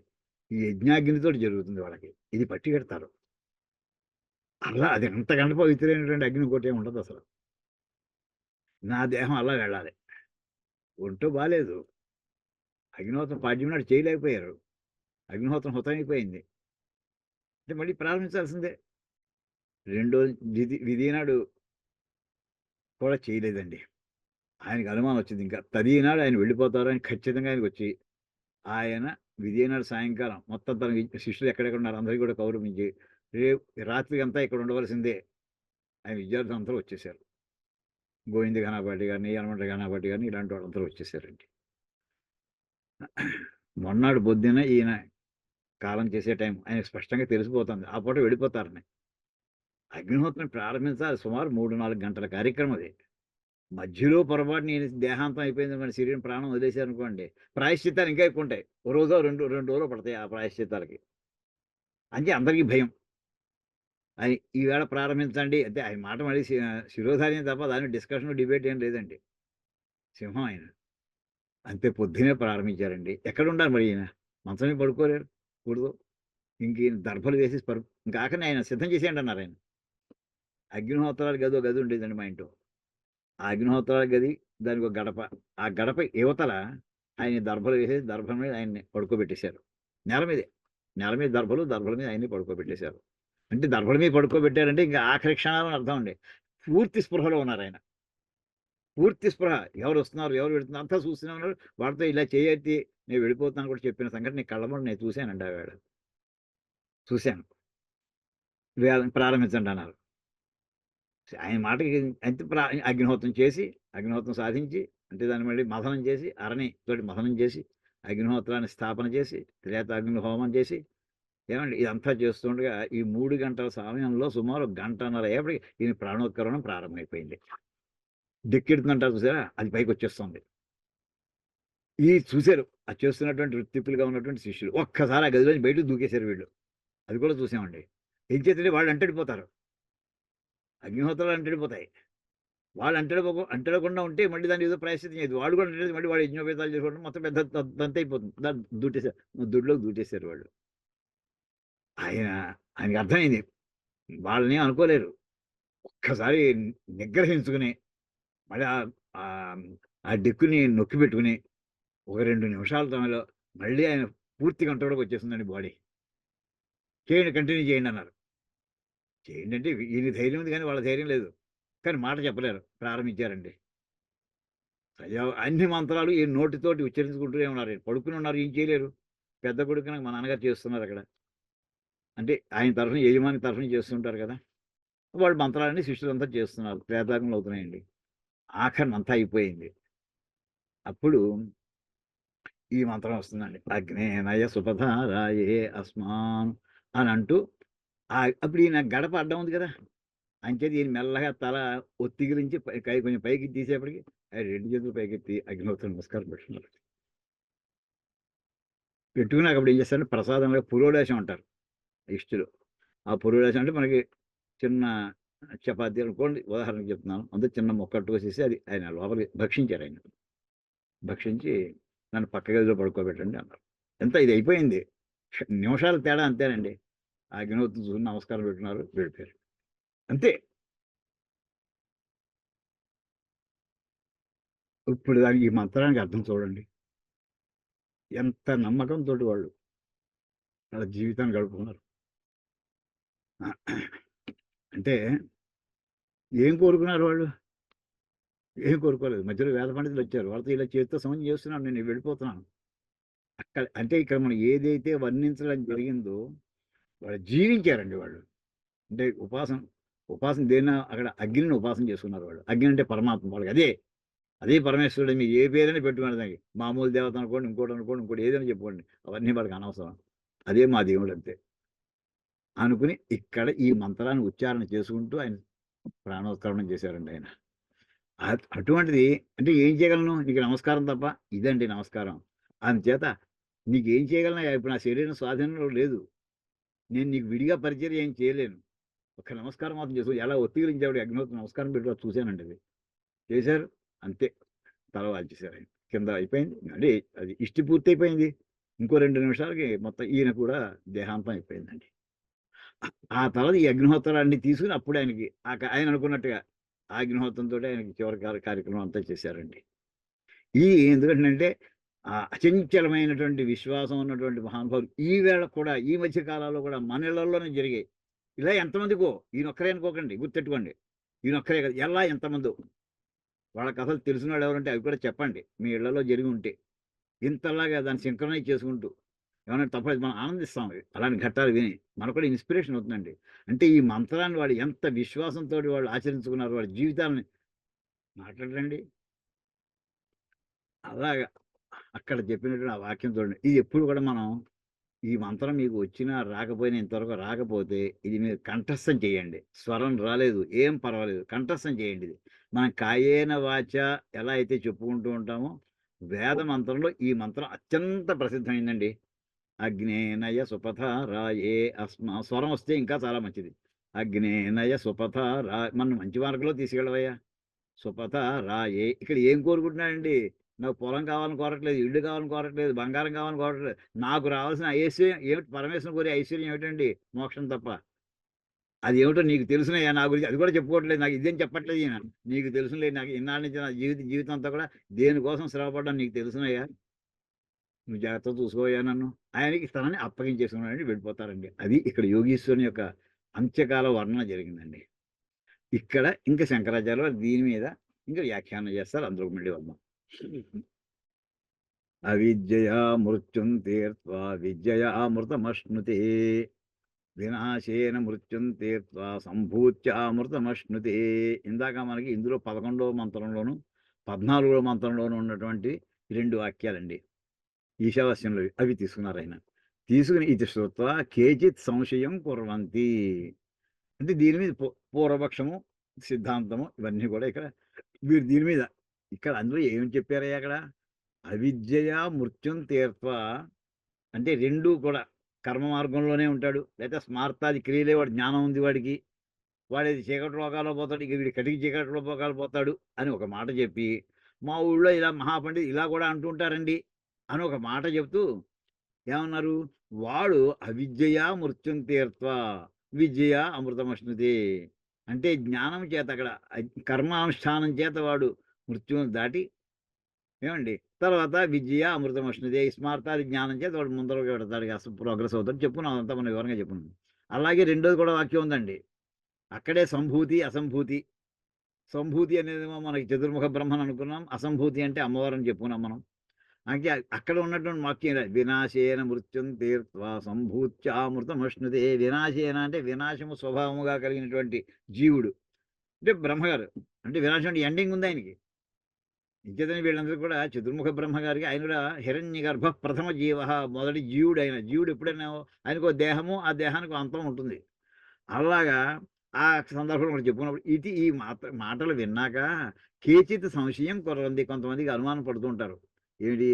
ఈ యజ్ఞాగ్నితోటి జరుగుతుంది వాళ్ళకి. ఇది పట్టిగడతారు. అలా అది అంతకంటే పవిత్రమైనటువంటి అగ్ని ఇంకోటేమి ఉండదసలు. నా దేహం అలా వెళ్ళాలి. ఒంటో బాలేదు. అగ్నిహోత్రం పాడ్యం నాడు చేయలేకపోయారు. అగ్నిహోత్రం హుతమైపోయింది. అంటే మళ్ళీ ప్రారంభించాల్సిందే. రెండో విధి నాడు కూడా చేయలేదండి. ఆయనకి అనుమానం వచ్చింది ఇంకా. తదీనాడు ఆయన వెళ్ళిపోతారు అని ఖచ్చితంగా ఆయనకొచ్చి, ఆయన విధి నాడు సాయంకాలం మొత్తం తన శిష్యులు ఎక్కడెక్కడ ఉన్నారు అందరికీ కూడా కౌరవించి, రాత్రి అంతా ఇక్కడ ఉండవలసిందే. ఆయన విద్యార్థులందరూ వచ్చేసారు. గోవింద ఘనాపాటి గారిని, యనమల ఘనాపాటి గారిని ఇలాంటి వాళ్ళందరూ వచ్చేసారండి. మొన్నాడు పొద్దున ఈయన కాలం చేసే టైం ఆయనకు స్పష్టంగా తెలిసిపోతుంది. ఆ పూట వెళ్ళిపోతారని. అగ్నిహోత్రం ప్రారంభించాలి సుమారు 3, 4 గంటల కార్యక్రమం అది. మధ్యలో పొరపాటున ఈయన దేహాంతం అయిపోయింది మన శరీరం ప్రాణం వదిలేశారనుకోండి, ప్రాయశ్చిత్తాలు ఇంకా ఎక్కువ ఉంటాయి. ఓ రోజో, 2 రోజులో పడతాయి ఆ ప్రాయశ్చిత్తాలకి. అంటే అందరికీ భయం. ఆయన ఈవేళ ప్రారంభించండి అంటే ఆయన మాట మళ్ళీ శిరోధార్యం తప్ప దాని డిస్కషన్, డిబేట్ ఏం లేదండి. సింహం ఆయన. అంతే పొద్దున్నే ప్రారంభించారండి. ఎక్కడుండాలి మరి ఈయన? మంచం మీద పడుకోలేరు. కూడదు. ఇంక ఈయన దర్భలు వేసేసి ఇంక ఆఖరిని ఆయన సిద్ధం చేసేయండి అన్నారు ఆయన. అగ్నిహోత్రాల గది ఉండేదండి మా ఇంట్లో. ఆ అగ్నిహోత్రాల గది, దానికి ఒక గడప. ఆ గడప యువతల ఆయన దర్భలు వేసేసి దర్భల మీద ఆయన్ని పడుకోబెట్టేశారు. నేల మీదే. నేల మీద దర్భలు, దర్భల మీద ఆయన్ని పడుకోబెట్టేశారు. అంటే దర్భల మీద పడుకోబెట్టారంటే ఇంక ఆఖరి క్షణాలని అర్థం అండి. పూర్తి స్పృహలో ఉన్నారాయన. పూర్తి స్పృహ. ఎవరొస్తున్నారు, ఎవరు వెళ్తున్నారు అంతా చూస్తూనే ఉన్నారు. వాళ్ళతో ఇలా చేయెత్తి నేను వెళ్ళిపోతున్నాను కూడా చెప్పిన సంఘటన నీ కళ్ళమ్మట నేను చూశానండి ఆవేళ. చూశాను. ప్రారంభించండి అన్నారు. ఆయన మాటకి అంతే అగ్నిహోత్రం చేసి, అగ్నిహోత్రం సాధించి, అంటే దాన్ని మళ్ళీ మథనం చేసి, తోటి మథనం చేసి, అగ్నిహోత్రాన్ని స్థాపన చేసి, త్రేతాగ్ని హోమం చేసి, ఏమండి ఇదంతా చేస్తుండగా ఈ 3 గంటల సమయంలో సుమారు గంటన్నర అయ్యేప్పటికి ఈయన ప్రాణోత్కరణం ప్రారంభమైపోయింది. దిక్కెడుతుందంటారు చూసారా? అది పైకొచ్చేస్తుంది. చూసారు. అది చేస్తున్నటువంటి వృత్తిక్కులుగా ఉన్నటువంటి శిష్యులు. ఒక్కసారి ఆ గదిలోంచి బయటకి దూకేశారు వీళ్ళు. అది కూడా చూసామండి. ఏం చేతంటే వాళ్ళు అంటడిపోతారు. అగ్నిహోత్రాలు అంటడిపోతాయి. వాళ్ళు అంటడకుండా ఉంటే మళ్ళీ దాన్ని ఏదో ప్రాయశ్చిత్తం చేయదు. వాడు కూడా అంటేది మళ్ళీ వాడు యజ్ఞోపేతాలు చేసుకోవడం మొత్తం పెద్ద దంతయిపోతుంది. దాన్ని దూటేసారు. దొడ్లోకి దూటేశారు వాళ్ళు. ఆయన ఆయనకి అర్థమైంది. వాళ్ళనేం అనుకోలేరు. ఒక్కసారి నిగ్రహించుకుని మళ్ళీ ఆ డెక్కుని నొక్కి పెట్టుకుని ఒక 2 నిమిషాల సమయంలో మళ్ళీ ఆయన పూర్తి కంట్రోల్‌లోకి వచ్చేసిందండి బాడీ. చేయండి, కంటిన్యూ చేయండి అన్నారు. చేయండి అంటే ఈయనకి ధైర్యం ఉంది కానీ వాళ్ళ ధైర్యం లేదు. కానీ మాట చెప్పలేరు. ప్రారంభించారండి. అన్ని మంత్రాలు ఈ నోటితోటి ఉచ్చరించుకుంటూనే ఉన్నారు. పడుకుని ఉన్నారు. ఏం చేయలేరు. పెద్ద కొడుకున మా నాన్నగారు చేస్తున్నారక్కడ. అంటే ఆయన తరఫున యజమాని తరఫున చేస్తుంటారు కదా! వాళ్ళు మంత్రాలన్నీ శిష్యులంతా చేస్తున్నారు. త్రేతాగ్నులు అవుతున్నాయండి. ఆఖరినంతా అయిపోయింది. అప్పుడు ఈ మంత్రం వస్తుందండి. అగ్నేనయ సుపథారాయే అస్మాన్ అని అంటూ అప్పుడు ఈయన గడప అడ్డం ఉంది కదా! అంచేత ఈయన మెల్లగా తల ఒత్తిగిలించి కొంచెం పైకి తీసేపటికి ఆయన 2 చేతులు పైకెత్తి అగ్నిహోత్రం నమస్కారం పెట్టుకున్నారు. పెట్టుకున్నాక అప్పుడు ఏం చేస్తారంటే ప్రసాదంలో పురోడాశం అంటారు ఇష్టులు. ఆ పురోడాశం అంటే మనకి చిన్న చపాతీ అనుకోండి ఉదాహరణకు చెప్తున్నాను. అందులో చిన్న ముక్క కోసేసి అది ఆయన లోపలికి భక్షించారు ఆయన. భక్షించి నన్ను పక్క గదిలో పడుకోబెట్టండి అన్నారు. ఎంత ఇది అయిపోయింది. నిమిషాల తేడా అంతేనండి. ఆ అగ్నిహోత్రం చూసి నమస్కారం పెట్టుకున్నారు. వెళ్ళిపోయారు. అంతే. ఇప్పుడు దానికి ఈ మంత్రానికి అర్థం చూడండి. ఎంత నమ్మకంతోటి వాళ్ళు వాళ్ళ జీవితాన్ని గడుపుకున్నారు. అంటే ఏం కోరుకున్నారు వాళ్ళు? ఏం కోరుకోలేదు. మధ్యలో వేద పండితులొచ్చారు. వాళ్ళతో ఇలా చేత్తో సౌంజ్ఞ చేస్తున్నాను నేను వెళ్ళిపోతున్నాను. అంటే ఇక్కడ మనం ఏదైతే వర్ణించడం జరిగిందో వాళ్ళు జీవించారండి వాళ్ళు. అంటే ఉపాసన దేన్న అక్కడ అగ్నిని ఉపాసన చేసుకున్నారు వాళ్ళు. అగ్ని అంటే పరమాత్మ వాళ్ళకి అదే. అదే పరమేశ్వరుడు మీరు ఏ పేరైనా పెట్టుకోండి దానికి. మామూలు దేవత అనుకోండి, ఇంకోటి ఏదైనా చెప్పుకోండి. అవన్నీ వాళ్ళకి అనవసరం. అదే మా దేవుడు అంతే. అనుకుని ఇక్కడ ఈ మంత్రాన్ని ఉచ్చారణ చేసుకుంటూ ఆయన ప్రాణోత్కరణం చేశారండి ఆయన. అటువంటిది అంటే ఏం చేయగలను? నీకు నమస్కారం తప్ప. ఇదండి నమస్కారం. అందుచేత నీకేం చేయగలనయ్యా? ఇప్పుడు నా శరీరం స్వాధీనంలో లేదు. నేను నీకు విడిగా పరిచర్య ఏం చేయలేను. ఒక్క నమస్కారం మాత్రం చేసుకో. ఎలా ఒత్తిగిలించేవాడు అగ్నిహోత్రం నమస్కారం పెట్టి చూశానండి అది. చేశారు. అంతే. తల వాల్చేశారు ఆయన. కింద అయిపోయింది. అంటే అది ఇష్టి పూర్తయిపోయింది. ఇంకో 2 నిమిషాలకి మొత్తం ఈయన కూడా దేహాంతం అయిపోయిందండి. ఆ తర్వాత ఈ అగ్నిహోత్రాలన్నీ తీసుకొని అప్పుడు ఆయనకి ఆయన అనుకున్నట్టుగా ఆ అగ్నిహోత్రంతోటి ఆయనకి చివరి కార్యక్రమం అంతా చేశారండి. ఎందుకంటేనంటే అచంచలమైనటువంటి విశ్వాసం ఉన్నటువంటి మహానుభావులు ఈ వేళ కూడా ఈ మధ్య కాలాల్లో కూడా మన ఇళ్లలోనే జరిగాయి. ఇలా ఎంతమందికో ఈయనొక్కరే అనుకోకండి గుర్తెట్టుకోండి. ఈయనొక్కరే కాదు ఎలా ఎంతమందో. వాళ్ళకి అసలు తెలిసిన వాళ్ళు ఎవరంటే అవి కూడా చెప్పండి. మీ ఇళ్లలో జరిగి ఉంటే. ఇంతలాగా దాన్ని సింక్రనైజ్ చేసుకుంటూ ఏమన్నా తప్పలేదు మనం ఆనందిస్తాం అవి. అలాంటి ఘట్టాలు విని. మనకు కూడా ఇన్స్పిరేషన్ అవుతుందండి. అంటే ఈ మంత్రాన్ని వాళ్ళు ఎంత విశ్వాసంతోటి వాళ్ళు ఆచరించుకున్నారు. వాళ్ళ జీవితాలని మాట్లాడరండి. అలాగా అక్కడ చెప్పినటువంటి ఆ వాక్యం చూడండి. ఇది ఎప్పుడు కూడా మనం ఈ మంత్రం మీకు వచ్చినా రాకపోయినా ఇంతవరకు రాకపోతే ఇది మీరు కంఠస్థం చేయండి. స్వరం రాలేదు ఏం పర్వాలేదు. కంఠస్థం చేయండి ఇది. మనం కాయేన వాచ ఎలా అయితే చెప్పుకుంటూ ఉంటామో వేద మంత్రంలో ఈ మంత్రం అత్యంత ప్రసిద్ధమైందండి. అగ్నేనయ సుపథ రాయే స్వరం వస్తే ఇంకా చాలా మంచిది. అగ్నేనయ సుపథ మనం మంచి మార్గంలో తీసుకెళ్ళవయ్యా. సుపథ రాయే ఇక్కడ ఏం కోరుకుంటున్నాడండి? నాకు పొలం కావాలని కోరట్లేదు, ఇల్లు కావాలని కోరట్లేదు, బంగారం కావాలని కోరట్లేదు. నాకు రావాల్సిన ఐశ్వర్యం ఏమిటి? పరమేశ్వరుని కోరే ఐశ్వర్యం ఏమిటండి? మోక్షం తప్ప. అది ఏమిటో నీకు తెలుసునయ్యా నా గురించి. అది కూడా చెప్పుకోవట్లేదు. నాకు ఇదేం చెప్పట్లేదు ఈయన. నీకు తెలుసులే నాకు ఇన్నాళ్ళ నుంచి నా జీవితం అంతా కూడా దేనికోసం శ్రమపడ్డాను నీకు తెలుసునయ్యా. నువ్వు జాగ్రత్తగా చూసుకోవయ్యా నన్ను. ఆయనకి తనని అప్పగించేసుకున్నాడండి వెళ్ళిపోతారండి. అది ఇక్కడ యోగీశ్వరుని యొక్క అంత్యకాల వర్ణన జరిగిందండి. ఇక్కడ ఇంకా శంకరాచార్యులు వారు దీని మీద ఇంకా వ్యాఖ్యానం చేస్తారు. అందులోకి మళ్ళీ వద్దాం. అవిద్యయా మృత్యుం తీర్త్వా విద్యయా అమృతమశ్నుతే వినాశేన మృత్యుం తీర్త్వా సంభూత్యామృతమశ్నుతే. ఇందాక మనకి ఇందులో 11వ మంత్రంలోను 14వ మంత్రంలోను ఉన్నటువంటి 2 వాక్యాలండి ఈశావాస్యంలో అవి తీసుకున్నారు ఆయన. తీసుకుని ఇది శ్రుత్వా కేచిత్ సంశయం కుర్వంతి. అంటే దీని మీద పూర్వపక్షము, సిద్ధాంతము ఇవన్నీ కూడా ఇక్కడ వీరు దీని మీద ఇక్కడ అందులో ఏమి చెప్పారయ్యా అక్కడ? అవిద్యయా మృత్యుం తీర్త్వా అంటే 2 కూడా కర్మ మార్గంలోనే ఉంటాడు. లేకపోతే స్మార్తాది క్రియలే వాడు జ్ఞానం ఉంది వాడికి. వాడేది చీకటి లోకాల్లో పోతాడు. ఇక వీడు కటిక చీకటి లోకాలు పోతాడు అని ఒక మాట చెప్పి, మా ఊళ్ళో ఇలా మహాపండితు ఇలా కూడా అంటూ ఉంటారండి అని ఒక మాట చెప్తూ ఏమన్నారు? వాడు అవిద్యయా మృత్యుం తీర్త్వా విద్యయా అమృతమశ్నుతే. అంటే జ్ఞానం చేత అక్కడ కర్మానుష్ఠానం చేత వాడు మృత్యువును దాటి ఏమండి తర్వాత విద్య అమృతమశ్నుతే స్మార్తాది జ్ఞానం చేత వాడు ముందరకు పెడతాడు అసలు ప్రోగ్రెస్ అవుతాడు చెప్పుకున్నాం అదంతా మనం వివరంగా చెప్పుకున్నాం. అలాగే రెండోది కూడా వాక్యం ఉందండి. అక్కడే సంభూతి అసంభూతి. సంభూతి అనేదేమో మనకి చతుర్ముఖ బ్రహ్మను అనుకున్నాం. అసంభూతి అంటే అమ్మవారని చెప్పుకున్నాం మనం. అంటే అక్కడ ఉన్నటువంటి వాక్యం వినాశేన మృత్యుం తీర్త్వా సంభూత్యామృతమశ్నుతే. వినాశేన అంటే వినాశము స్వభావముగా కలిగినటువంటి జీవుడు అంటే బ్రహ్మగారు. అంటే వినాశం అంటే ఎండింగ్ ఉంది ఆయనకి. ఇంకేదని వీళ్ళందరూ కూడా చతుర్ముఖ బ్రహ్మగారికి ఆయన కూడా హిరణ్య గర్భ ప్రథమ జీవ మొదటి జీవుడు. ఆయన జీవుడు ఎప్పుడైనా ఆయనకు దేహము ఆ దేహానికి అంతం ఉంటుంది. అలాగా ఆ సందర్భంలో మనం చెప్పుకున్నప్పుడు ఇది ఈ మాటలు విన్నాక కేచిత్ సంశయం కొరవంది. కొంతమందికి అనుమానం పడుతూ ఉంటారు. ఏమిటి?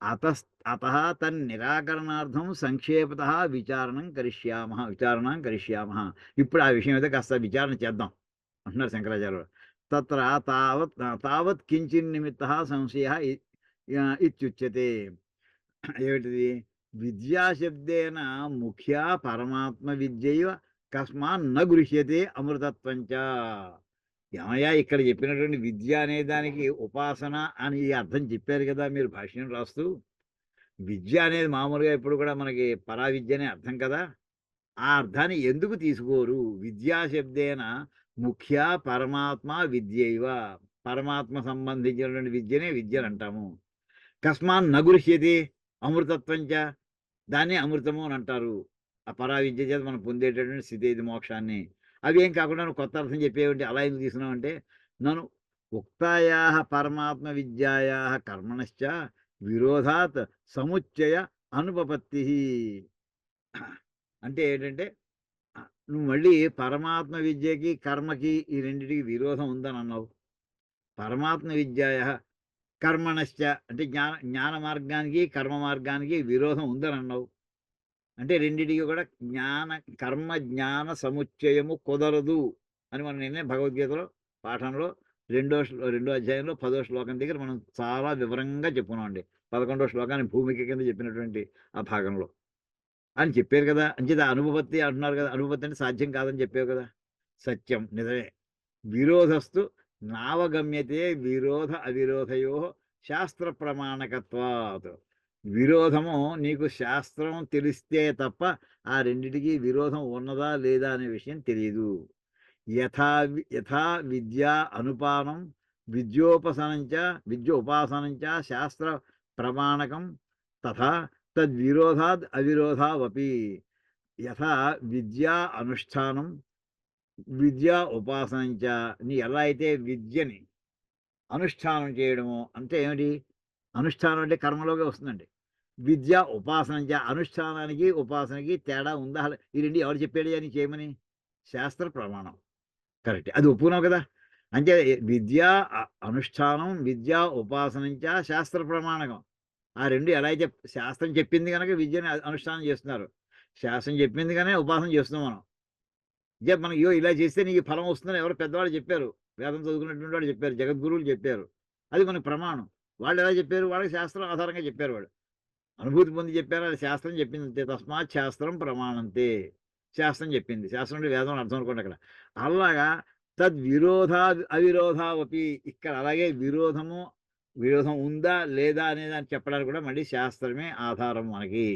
అత అత తన్నిరాకరణార్థం సంక్షేపత విచారణం కరిష్యామః. ఇప్పుడు ఆ విషయం అయితే కాస్త విచారణ చేద్దాం అంటున్నారు శంకరాచార్యులు. తత్ర తావత్ కించిన్నిమిత్త సంశయ ఇత్యుచ్యతే. ఏమిటిది? విద్యాశబ్దేన ముఖ్యా పరమాత్మ విద్యైవ కస్మాన్న గృహ్యతే అమృతత్వంచ. ఏమయ్యా ఇక్కడ చెప్పినటువంటి విద్య అనే దానికి ఉపాసన అని ఈ అర్థం చెప్పారు కదా మీరు భాష్యం రాస్తూ. విద్య అనేది మామూలుగా ఎప్పుడు కూడా మనకి పరావిద్య అనే అర్థం కదా. ఆ అర్థాన్ని ఎందుకు తీసుకోరు? విద్యాశబ్దేన ముఖ్య పరమాత్మ విద్యైవ. పరమాత్మ సంబంధించినటువంటి విద్యనే విద్యలు అంటాము. కస్మాన్ నగృహ్యతి అమృతత్వంచ. దాన్ని అమృతము అని అంటారు. ఆ పరావిద్య చేత మనం పొందేటటువంటి స్థితి ఇది మోక్షాన్ని. అవి ఏం కాకుండా నువ్వు కొత్త అర్థం చెప్పేవంటి అలా ఎందుకు తీసుకున్నావంటే నన్ను ఉక్తాయా పరమాత్మ విద్యాయా కర్మణశ్చ విరోధాత్ సముచ్చయ అనుపపత్తి. అంటే ఏంటంటే నువ్వు మళ్ళీ పరమాత్మ విద్యకి కర్మకి ఈ రెండిటికి విరోధం ఉందని అన్నావు. పరమాత్మ విద్యాయ కర్మణశ్చ అంటే జ్ఞాన మార్గానికి కర్మ మార్గానికి విరోధం ఉందని అన్నావు. అంటే రెండిటికి కూడా కర్మ జ్ఞాన సముచ్చయము కుదరదు అని మనం నిన్నే భగవద్గీతలో పాఠంలో రెండో అధ్యాయంలో 10వ శ్లోకం దగ్గర మనం చాలా వివరంగా చెప్పుకున్నాం అండి. 11వ శ్లోకాన్ని భూమిక కింద చెప్పినటువంటి ఆ భాగంలో అని చెప్పారు కదా. అంచేత అనుపపత్తి అంటున్నారు కదా. అనుపపత్తి అంటే సాధ్యం కాదని చెప్పావు కదా. సత్యం నిజమే. విరోధస్తు నావగమ్యతే విరోధ అవిరోధయో శాస్త్ర ప్రమాణకత్వాత్. విరోధము నీకు శాస్త్రం తెలిస్తే తప్ప ఆ రెండిటికి విరోధం ఉన్నదా లేదా అనే విషయం తెలియదు. యథా విద్యా అనుపానం విద్య ఉపాసనంచ శాస్త్ర ప్రమాణకం తథా తద్విరోధాద్ అవిరోధావపి. యథా విద్యా అనుష్ఠానం విద్యా ఉపాసనంచ. నీ ఎలా అయితే విద్యని అనుష్ఠానం చేయడము అంటే ఏమిటి? అనుష్ఠానం అంటే కర్మలోకి వస్తుందండి. విద్య ఉపాసనంచ అనుష్ఠానానికి ఉపాసనకి తేడా ఉందా? ఈ రెండు ఎవరు చెప్పాడు అని చేయమని? శాస్త్ర ప్రమాణం. కరెక్ట్. అది ఒప్పుకున్నావు కదా. అంటే విద్యా అనుష్ఠానం విద్యా ఉపాసనంచ శాస్త్ర ప్రమాణకం. ఆ రెండు ఎలా అయితే శాస్త్రం చెప్పింది కనుక విద్యని అనుష్ఠానం చేస్తున్నారు. శాస్త్రం చెప్పింది కనుక ఉపాసన చేస్తున్నాం మనం. మనకి ఇలా చేస్తే నీకు ఫలం వస్తుందని ఎవరు పెద్దవాళ్ళు చెప్పారు. వేదం చదువుకున్నటువంటి వాళ్ళు చెప్పారు. జగద్గురువులు చెప్పారు. అది మనకు ప్రమాణం. వాళ్ళు ఎలా చెప్పారు? వాళ్ళకి శాస్త్రం ఆధారంగా చెప్పారు. వాళ్ళు అనుభూతి పొంది చెప్పారు. అది శాస్త్రం చెప్పింది అంతే. తస్మాత్ శాస్త్రం ప్రమాణంతే. శాస్త్రం చెప్పింది. శాస్త్రం అంటే వేదం అర్థం అనుకోండి అక్కడ. అలాగా అవిరోధావపి. ఇక్కడ అలాగే విరోధం ఉందా లేదా అనేదాన్ని చెప్పడానికి కూడా మళ్ళీ శాస్త్రమే ఆధారం మనకి.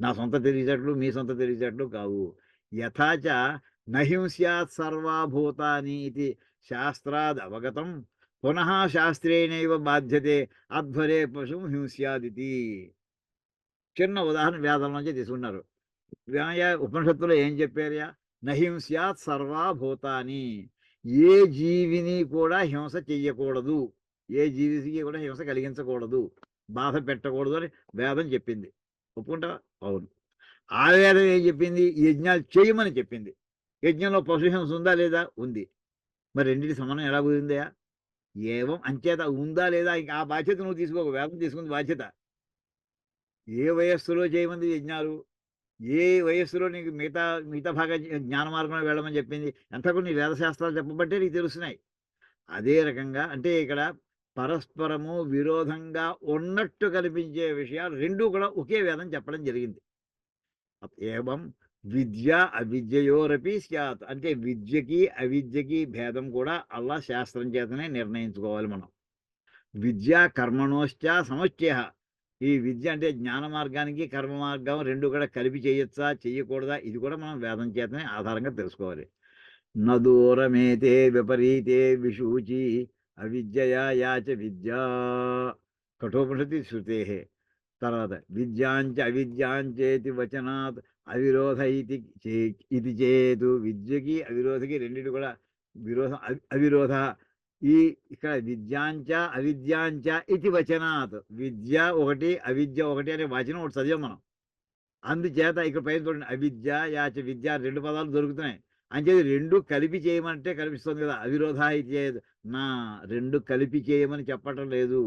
నా సొంత తెలివితేటలు మీ సొంత తెలివితేటలు కావు. యథాచ నహింస్యాత్ సర్వభూతాని ఇది శాస్త్రాద్ అవగతం పునః శాస్త్రేణైవ బాధ్యతే అధ్వరే పశుం హింస్యాదితి. చిన్న ఉదాహరణ వేదం నుంచి తీసుకున్నారు. ఉపనిషత్తులో ఏం చెప్పారయ్యా? నహింస్యాత్ సర్వాభూతాని. ఏ జీవిని కూడా హింస చెయ్యకూడదు, ఏ జీవికి కూడా హింస కలిగించకూడదు, బాధ పెట్టకూడదు అని వేదం చెప్పింది. ఒప్పుకుంటావా? అవును. ఆ వేదం ఏం చెప్పింది? యజ్ఞాలు చేయమని చెప్పింది. యజ్ఞంలో పశుహింస ఉందా లేదా? ఉంది. మరి రెండింటి సమానం ఎలా కుదిరిందయ్యా? ఏవం అంచేత ఉందా లేదా ఇంక ఆ బాధ్యత నువ్వు తీసుకోకు. వేదం తీసుకుంది బాధ్యత. ఏ వయస్సులో చేయమంది యజ్ఞాలు? ఏ వయస్సులో నీకు మిగతా మిగతా భాగ జ్ఞాన మార్గంలో వెళ్ళమని చెప్పింది? ఎంతకు నీ వేదశాస్త్రాలు చెప్పబట్టే నీకు తెలుస్తున్నాయి. అదే రకంగా అంటే ఇక్కడ పరస్పరము విరోధంగా ఉన్నట్టు కనిపించే విషయాలు 2 కూడా ఒకే వేదం చెప్పడం జరిగింది. ఏవం విద్య అవిద్యయోరపి స్యాత్. అంటే విద్యకి, అవిద్యకి భేదం కూడా అల్లా శాస్త్రం చేతనే నిర్ణయించుకోవాలి మనం. విద్యా కర్మణోశ్చ సముచ్చయః. ఈ విద్య అంటే జ్ఞాన మార్గానికి, కర్మ మార్గం 2 కూడా కలిపి చేయొచ్చా? చెయ్యకూడదా? ఇది కూడా మనం వేదం చేతనే ఆధారంగా తెలుసుకోవాలి. నదూరమేతే విపరీతే విషూచి అవిద్యయా యాచ విద్యా. కఠోపనిషత్తి శృతేః. తర్వాత విద్యాంచ అవిద్యాంచేతి వచనాత్ అవిరోధ ఇది చేతు. విద్యకి అవిరోధకి రెండింటి కూడా విరోధం అవిరోధ. ఈ ఇక్కడ విద్యాంచ అవిద్యాంచ ఇది వచనాత్. విద్య ఒకటి అవిద్య ఒకటి అనే వచనం ఒకటి చదివాం మనం. అందుచేత ఇక్కడ పైన చూడండి, అవిద్య యాచ విద్య 2 పదాలు దొరుకుతున్నాయి. అంచేది 2 కలిపి చేయమంటే కనిపిస్తుంది కదా, అవిరోధ ఇది చేయదు. నా 2 కలిపి చేయమని చెప్పటం లేదు.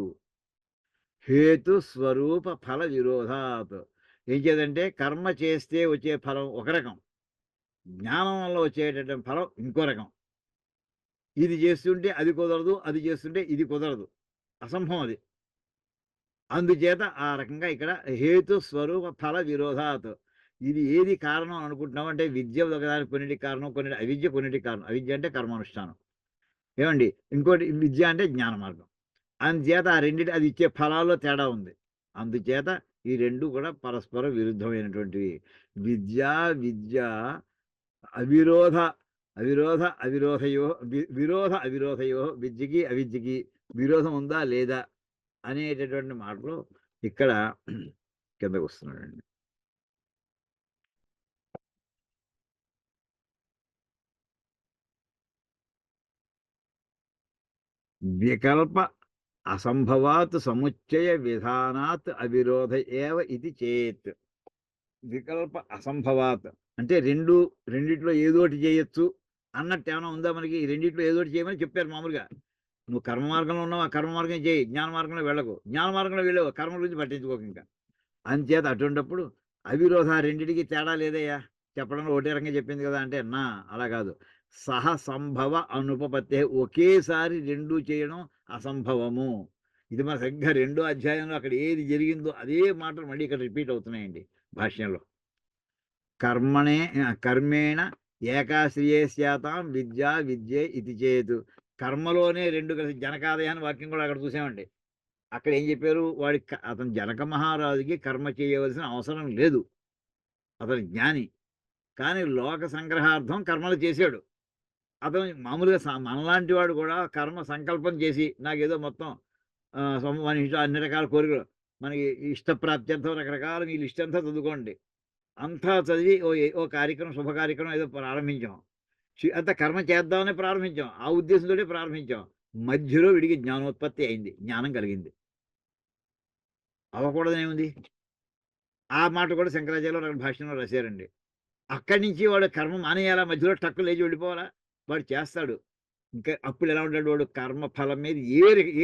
హేతు స్వరూప ఫల విరోధాత్. ఏం చేదంటే కర్మ చేస్తే వచ్చే ఫలం ఒక రకం, జ్ఞానం వల్ల వచ్చేటటువంటి ఫలం ఇంకో రకం. ఇది చేస్తుంటే అది కుదరదు, అది చేస్తుంటే ఇది కుదరదు, అసంభవం అది. అందుచేత ఆ రకంగా ఇక్కడ హేతు స్వరూప ఫల విరోధాత్. ఇది ఏది కారణం అనుకుంటున్నాం అంటే విద్య ఒకదాని కొన్నిటికి కారణం, కొన్నిటి అవిద్య కొన్నిటికి కారణం. అవిద్య అంటే కర్మానుష్ఠానం ఏమండి, ఇంకోటి విద్య అంటే జ్ఞాన మార్గం. అందుచేత ఆ రెండింటి అది ఇచ్చే ఫలాల్లో తేడా ఉంది. అందుచేత ఈ 2 కూడా పరస్పర విరుద్ధమైనటువంటివి. విద్యా విద్య అవిరోధ అవిరోధయో విరోధ అవిరోధయో. విద్యకి అవిద్యకి విరోధం ఉందా లేదా అనేటటువంటి మాటలు ఇక్కడ కిందకు వస్తున్నాడండి. వికల్ప అసంభవాత్ సముచ్చయ విధానాత్ అవిరోధ ఏవ ఇది చేత్. వికల్ప అసంభవాత్ అంటే రెండిట్లో ఏదోటి చేయొచ్చు అన్నట్టు ఏమైనా ఉందా మనకి? ఈ రెండిట్లో ఏదోటి చేయమని చెప్పారు మామూలుగా. నువ్వు కర్మ మార్గంలో ఉన్నావు, ఆ కర్మ మార్గం చేయి, జ్ఞాన మార్గంలో వెళ్ళకు. జ్ఞాన మార్గంలో వెళ్ళావు, కర్మ గురించి పట్టించుకోకు ఇంకా. అంచేత అటువంటిప్పుడు అవిరోధ రెండిటికి తేడా లేదయ్యా, చెప్పడంలో ఒకటే రకంగా చెప్పింది కదా అంటే నా అలా కాదు. సహ సంభవ అనుపపత్తే. ఒకేసారి 2 చేయడం అసంభవము. ఇది మన సరిగ్గా 2వ అధ్యాయంలో అక్కడ ఏది జరిగిందో అదే మాటలు మళ్ళీ ఇక్కడ రిపీట్ అవుతున్నాయండి భాష్యంలో. కర్మేణ ఏకాశ్రియే స్యాతాం విద్యా విద్యే ఇది చేతు. కర్మలోనే 2 కలిసి జనకాదయ అని వాక్యం కూడా అక్కడ చూసామండి. అక్కడ ఏం చెప్పారు? అతను జనక మహారాజుకి కర్మ చేయవలసిన అవసరం లేదు, అతను జ్ఞాని. కానీ లోక సంగ్రహార్థం కర్మలు చేశాడు. అతను మామూలుగా మనలాంటి వాడు కూడా కర్మ సంకల్పం చేసి నాకేదో మొత్తం మన ఇష్టం అన్ని రకాల కోరికలు, మనకి ఇష్టప్రాప్త్యర్థం రకరకాల మీ లిస్ట్ అంతా చదువుకోండి. అంతా చదివి ఓ కార్యక్రమం, శుభ కార్యక్రమం ఏదో ప్రారంభించాం. అంత కర్మ చేద్దామని ప్రారంభించాం, ఆ ఉద్దేశంతోనే ప్రారంభించాం. మధ్యలో విడిగి జ్ఞానోత్పత్తి అయింది, జ్ఞానం కలిగింది. అవ్వకూడదనేముంది? ఆ మాట కూడా శంకరాచార్యులు భాష్యంలో రాశారండి. అక్కడి నుంచి వాడు కర్మ మానేయాలా? మధ్యలో టక్కు లేచి వెళ్ళిపోవాలా? వాడు చేస్తాడు. ఇంకా అప్పుడు ఎలా ఉంటాడు వాడు? కర్మ ఫలం మీద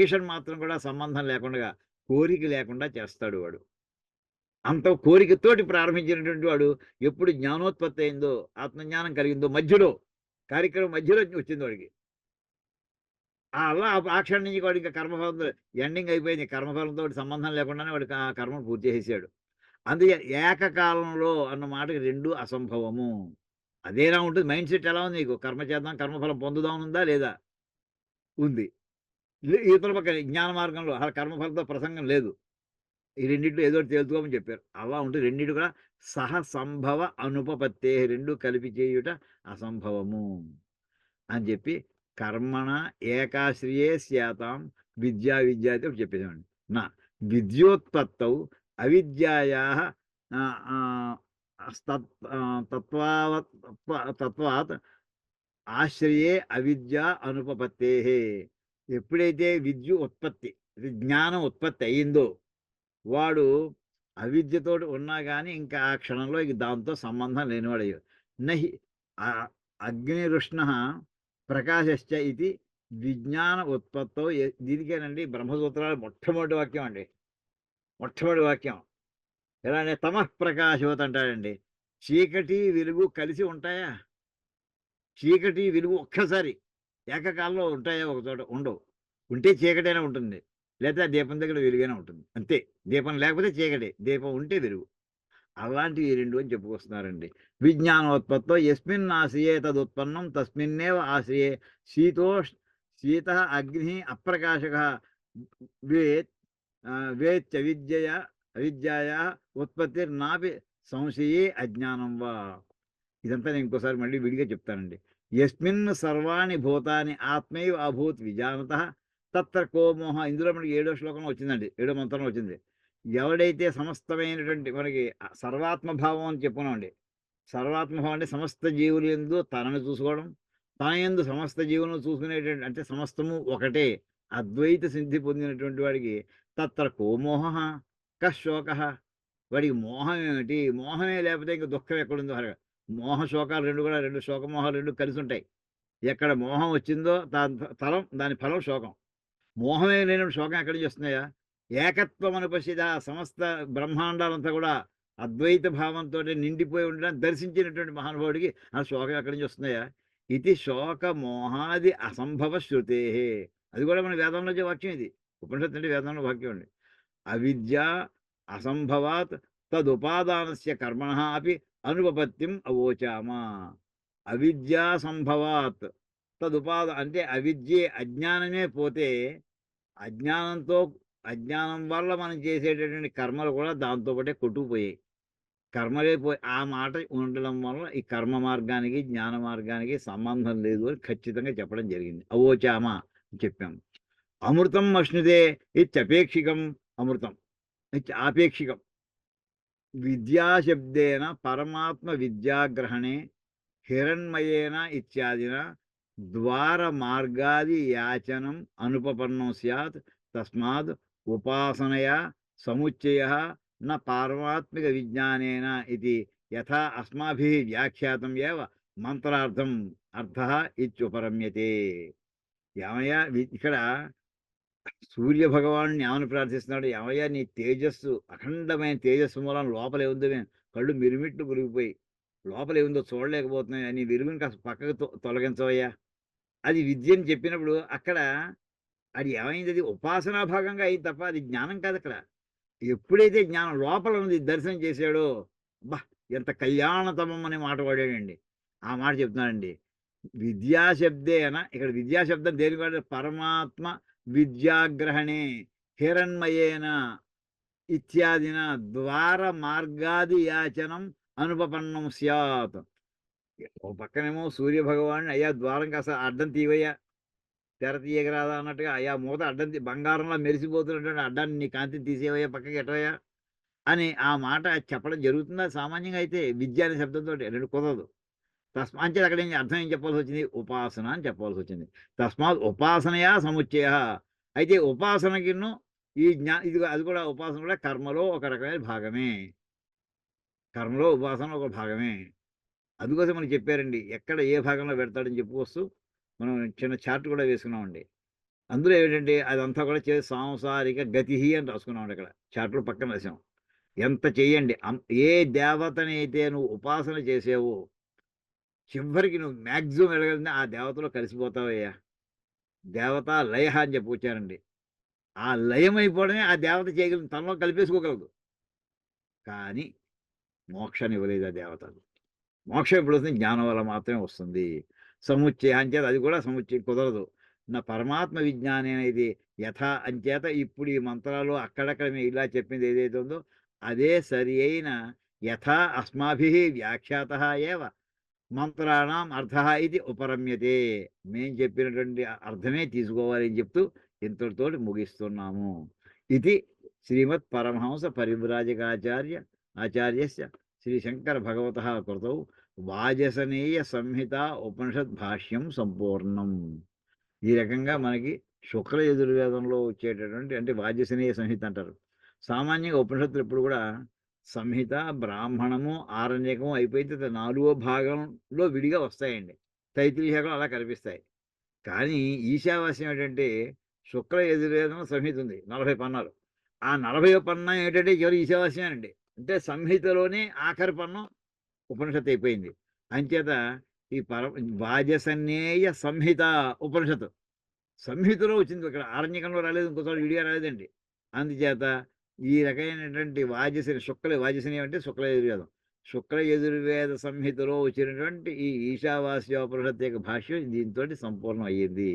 ఏషన్ మాత్రం కూడా సంబంధం లేకుండా, కోరిక లేకుండా చేస్తాడు వాడు. అంత కోరికతోటి ప్రారంభించినటువంటి వాడు ఎప్పుడు జ్ఞానోత్పత్తి అయిందో, ఆత్మజ్ఞానం కలిగిందో, మధ్యలో కార్యక్రమం మధ్యలో వచ్చింది వాడికి. అలా ఆ క్షణం నుంచి వాడు ఇంకా కర్మఫలంతో ఎండింగ్ అయిపోయింది. కర్మఫలంతో సంబంధం లేకుండానే వాడు ఆ కర్మను పూర్తి చేసేసాడు. అందుకే ఏకకాలంలో అన్న మాటకి 2 అసంభవము. అదేలా ఉంటుంది. మైండ్ సెట్ ఎలా ఉంది నీకు? కర్మ చేద్దాం, కర్మఫలం పొందుదాం ఉందా లేదా? ఉంది. ఇతర పక్క జ్ఞాన మార్గంలో కర్మఫలంతో ప్రసంగం లేదు. ఈ రెండిట్లో ఏదో ఒకటి తేల్చుకోమని చెప్పారు. అలా ఉంటే రెండిటి కూడా సహ సంభవ అనుపపత్తే. 2 కలిపి చేయుట అసంభవము అని చెప్పి కర్మణ ఏకాశ్రియే స్యాతాం విద్యా విద్య అయితే చెప్పేసామండి. నా విద్యోత్పత్తౌ అవిద్యాయా తత్వాత్ ఆశ్రయే అవిద్య అనుపపత్తే. ఎప్పుడైతే జ్ఞానం ఉత్పత్తి అయిందో వాడు అవిద్యతోటి ఉన్నా కానీ ఇంకా ఆ క్షణంలో ఇక దాంతో సంబంధం లేనివాడయ్యాడు. నహి అగ్నిరుష్ణ ప్రకాశశ్చ ఇది విజ్ఞాన ఉత్పత్తో. దీనికేనండి బ్రహ్మసూత్రాలు మొట్టమొదటి వాక్యం అండి. మొట్టమొదటి వాక్యం ఎలా అంటే తమః ప్రకాశవత్ అంటాడండి. చీకటి వెలుగు కలిసి ఉంటాయా? చీకటి వెలుగు ఒక్కసారి ఏకకాలంలో ఉంటాయా? ఒక చోట ఉండవు. ఉంటే చీకటైనా ఉంటుంది, లేదా దీపం దగ్గర వెలుగైనా ఉంటుంది, అంతే. దీపం లేకపోతే చీకటి, దీపం ఉంటే వెలుగు. అలాంటివి రెండు అని చెప్పుకొస్తున్నారండి. విజ్ఞానోత్పత్తో యస్మిన్ ఆశ్రయే తదుత్పన్నం తస్మిన్నేవ ఆశ్రయే. శీత అగ్ని అప్రకాశక వేత్ అవిద్యయా ఉత్పత్తిర్నాపి సంశయే అజ్ఞానం వా. ఇదంతా నేను ఇంకోసారి మళ్ళీ విడిగా చెప్తానండి. యస్మిన్ సర్వాణి భూతాని ఆత్మైవ అభూత్ విజానత తత్ర కోమోహ. ఇందులో మనకి 7వ శ్లోకంలో వచ్చిందండి, 7వ మంత్రంలో వచ్చింది. ఎవడైతే సమస్తమైనటువంటి మనకి సర్వాత్మభావం అని చెప్పుకున్నామండి. సర్వాత్మభావం అంటే సమస్త జీవులు యందు తనను చూసుకోవడం, తన యందు సమస్త జీవులను చూసుకునేటువంటి, అంటే సమస్తము ఒకటే అద్వైత సిద్ధి పొందినటువంటి వాడికి తత్ర కోమోహ కశోక. వాడికి మోహం ఏమిటి? మోహమే లేకపోతే ఇంక దుఃఖం ఎక్కడుందో అరగ. మోహ శోకాలు రెండు కూడా, రెండు శోకమోహాలు రెండు కలిసి ఉంటాయి. ఎక్కడ మోహం వచ్చిందో దాని ఫలం శోకం. మోహమే లేనప్పుడు శోకం ఎక్కడి నుంచి వస్తున్నాయా? ఏకత్వం అనుపసిద. సమస్త బ్రహ్మాండాలంతా కూడా అద్వైత భావంతో నిండిపోయి ఉండడానికి దర్శించినటువంటి మహానుభావుడికి ఆ శోకం ఎక్కడి నుంచి వస్తున్నాయా? ఇది శోక మోహాది అసంభవ శృతే. అది కూడా మన వేదంలో వాక్యం ఇది. ఉపనిషత్తు అంటే వేదంలో వాక్యం అండి. అవిద్య అసంభవాత్ తదుపాదానస్య కర్మణ అపి అనుపపత్తిం అవోచామా. అవిద్యా సంభవాత్ అంటే అవిద్యే, అజ్ఞానమే పోతే అజ్ఞానం వల్ల మనం చేసేటటువంటి కర్మలు కూడా దాంతో పాటే కొట్టుకుపోయాయి. కర్మలే పోయి ఆ మాట ఉండడం వల్ల ఈ కర్మ మార్గానికి జ్ఞాన మార్గానికి సంబంధం లేదు అని ఖచ్చితంగా చెప్పడం జరిగింది. అవోచామా చెప్పాము. అమృతం అశ్నుతే ఇత్యపేక్షికం. అమృతం ఆపేక్షికం. విద్యాశబ్దేన పరమాత్మ విద్యాగ్రహణే హిరణ్మయేన ఇత్యాదిన ద్వార మార్గాది యాచనం అనుపపన్నం స్యాత్. తస్మాత్ ఉపాసనయా సముచ్చయ న పారమాత్మిక విజ్ఞానేన ఇది యథా అస్మాభిః వ్యాఖ్యాతం ఏవ మంత్రార్థం అర్థః ఇత్యుపరమ్యతే. ఏమయ్యా ఇక్కడ సూర్య భగవాను ఏమని ప్రార్థిస్తున్నాడు? ఏమయ్యా నీ తేజస్సు, అఖండమైన తేజస్సు మూలం లోపల ఏముందో మేము కళ్ళు మిరుమిట్లు మురిగిపోయి లోపల ఏముందో చూడలేకపోతున్నాయి, నీ వెలుగుని కాస్త పక్కకు తొలగించవయ్యా. అది విద్య అని చెప్పినప్పుడు అక్కడ అది ఏమైంది? అది ఉపాసనా భాగంగా అయింది తప్ప అది జ్ఞానం కాదు అక్కడ. ఎప్పుడైతే జ్ఞానం లోపల ఉంది దర్శనం చేశాడో, అబ్బా ఎంత కళ్యాణతమం అనే మాట వాడాడండి. ఆ మాట చెప్తున్నాడండి. విద్యాశబ్దేన, ఇక్కడ విద్యాశబ్దం దేనికి వాడాడు? పరమాత్మ విద్యాగ్రహణే హిరణ్మయేన ఇత్యాదిన ద్వార మార్గాది యాచనం అనుపపన్నం స్యాత్. ఓ పక్కనేమో సూర్య భగవాను, అయ్యా ద్వారం కాస్త అడ్డం తీవయ్యా, తెర తీయగరాదా అన్నట్టుగా, అయ్యా మూత అడ్డం బంగారంలో మెరిసిపోతున్నటువంటి అడ్డాన్ని నీ కాంతిని తీసేవయ్యా, పక్కకి ఎట్టవయ్యా అని ఆ మాట చెప్పడం జరుగుతుందా సామాన్యంగా? అయితే విద్య అనే శబ్దంతో రెండు కుదరదు. అంచేది అక్కడ అర్థం ఏం చెప్పాల్సి వచ్చింది? ఉపాసన అని చెప్పాల్సి వచ్చింది. తస్మాత్ ఉపాసనయా సముచ్చయ. అయితే ఉపాసనకిను ఇది అది కూడా ఉపాసన కూడా కర్మలో ఒక రకమైన భాగమే. కర్మలో ఉపాసన ఒక భాగమే. అందుకోసం మనకి చెప్పారండి, ఎక్కడ ఏ భాగంలో పెడతాడని చెప్పుకొస్తూ మనం చిన్న చార్ట్ కూడా వేసుకున్నామండి. అందులో ఏంటంటే అదంతా కూడా సాంసారిక గతి అని రాసుకున్నామండి. అక్కడ చార్ట్లో పక్కన రాసాం. ఎంత చెయ్యండి, ఏ దేవతని అయితే నువ్వు ఉపాసన చేసావో చివరికి నువ్వు మ్యాక్సిమం వెళ్ళగలిగితే ఆ దేవతలో కలిసిపోతావయ్యా. దేవత లయ అని చెప్పుకొచ్చారండి. ఆ లయమైపోవడమే ఆ దేవత చేయగలిగింది, తనలో కలిపేసుకోగలదు. కానీ మోక్షాన్ని ఇవ్వలేదు ఆ దేవత. మోక్షం ఎప్పుడు వస్తుంది? జ్ఞానం వల్ల మాత్రమే వస్తుంది. సముచ్చయ అంచేత అది కూడా సముచ్చయం కుదరదు. నా పరమాత్మ విజ్ఞానం అనేది యథా అంచేత ఇప్పుడు ఈ మంత్రాలు అక్కడక్కడ మేము ఇలా చెప్పింది ఏదైతే ఉందో అదే సరి అయిన యథా అస్మాభిః వ్యాఖ్యాతః ఏవ మంత్రాణం అర్థః ఇది ఉపరమ్యతే. మేము చెప్పినటువంటి అర్థమే తీసుకోవాలి అని చెప్తూ ఇంతటితోటి ముగిస్తున్నాము. ఇది శ్రీమత్ పరమహంస పరివ్రాజకాచార్యస్య శ్రీశంకర భగవత కృతౌ వాజసనేయ సంహిత ఉపనిషద్ భాష్యం సంపూర్ణం. ఈ రకంగా మనకి శుక్ల యజుర్వేదంలో వచ్చేటటువంటి అంటే వాజసనేయ సంహిత అంటారు. సామాన్యంగా ఉపనిషత్తులు ఎప్పుడు కూడా సంహిత, బ్రాహ్మణము, ఆరణ్యకము అయిపోయిన తర్వాత నాలుగో భాగంలో విడిగా వస్తాయండి. తైత్రీయకం అలా కనిపిస్తాయి. కానీ ఈశావాస్యం ఏంటంటే శుక్ల యజుర్వేదం సంహిత ఉంది 40 పన్నాలు. ఆ 40వ పన్నం ఏంటంటే చివరి ఈశావాస్యమేనండి. అంటే సంహితలోనే ఆఖరి పన్నం ఉపనిషత్తు అయిపోయింది. అంచేత ఈ వాజసన్నేయ సంహిత ఉపనిషత్తు సంహితలో వచ్చింది. ఇక్కడ ఆరణ్యకంలో రాలేదు, ఇంకోసారి విడిగా రాలేదండి. అందుచేత ఈ రకమైనటువంటి వాజసిని అంటే శుక్ల యజుర్వేదం. శుక్ల యజుర్వేద సంహితలో వచ్చినటువంటి ఈ ఈశావాస్యోపనిషత్తు యొక్క భాష్యం దీనితోటి సంపూర్ణం అయ్యింది.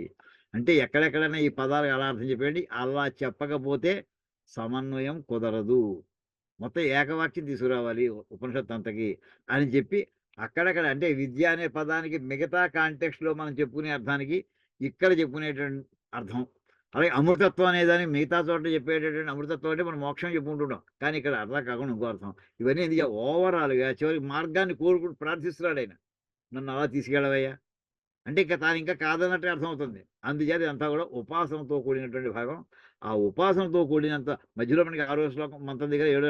అంటే ఎక్కడెక్కడైనా ఈ పదాలకు అలా అర్థం చెప్పండి. అలా చెప్పకపోతే సమన్వయం కుదరదు. మొత్తం ఏకవాక్యం తీసుకురావాలి ఉపనిషత్తు అంతకి అని చెప్పి అక్కడక్కడ అంటే విద్య అనే పదానికి మిగతా కాంటెక్స్ట్‌లో మనం చెప్పుకునే అర్థానికి ఇక్కడ చెప్పుకునేటువంటి అర్థం. అలాగే అమృతత్వం అనే దానికి మిగతా చోట్ల చెప్పేటటువంటి అమృతత్వం అంటే మనం మోక్షం చెప్పుకుంటుంటాం. కానీ ఇక్కడ అర్థం కాకుండా ఇంకో అర్థం. ఇవన్నీ ఎందుకు ఓవరాల్‌గా చివరికి మార్గాన్ని కోరుకుంటూ ప్రార్థిస్తున్నాడాయన. నన్ను అలా తీసుకెళ్ళవయ్యా! అంటే ఇంక తాను ఇంకా కాదన్నట్టే అర్థమవుతుంది. అందుచేత ఇదంతా కూడా ఉపాసనతో కూడినటువంటి భాగం. ఆ ఉపాసనతో కూడినంత మధ్యలో మనకి 6వ శ్లోకం మంత్రం దగ్గర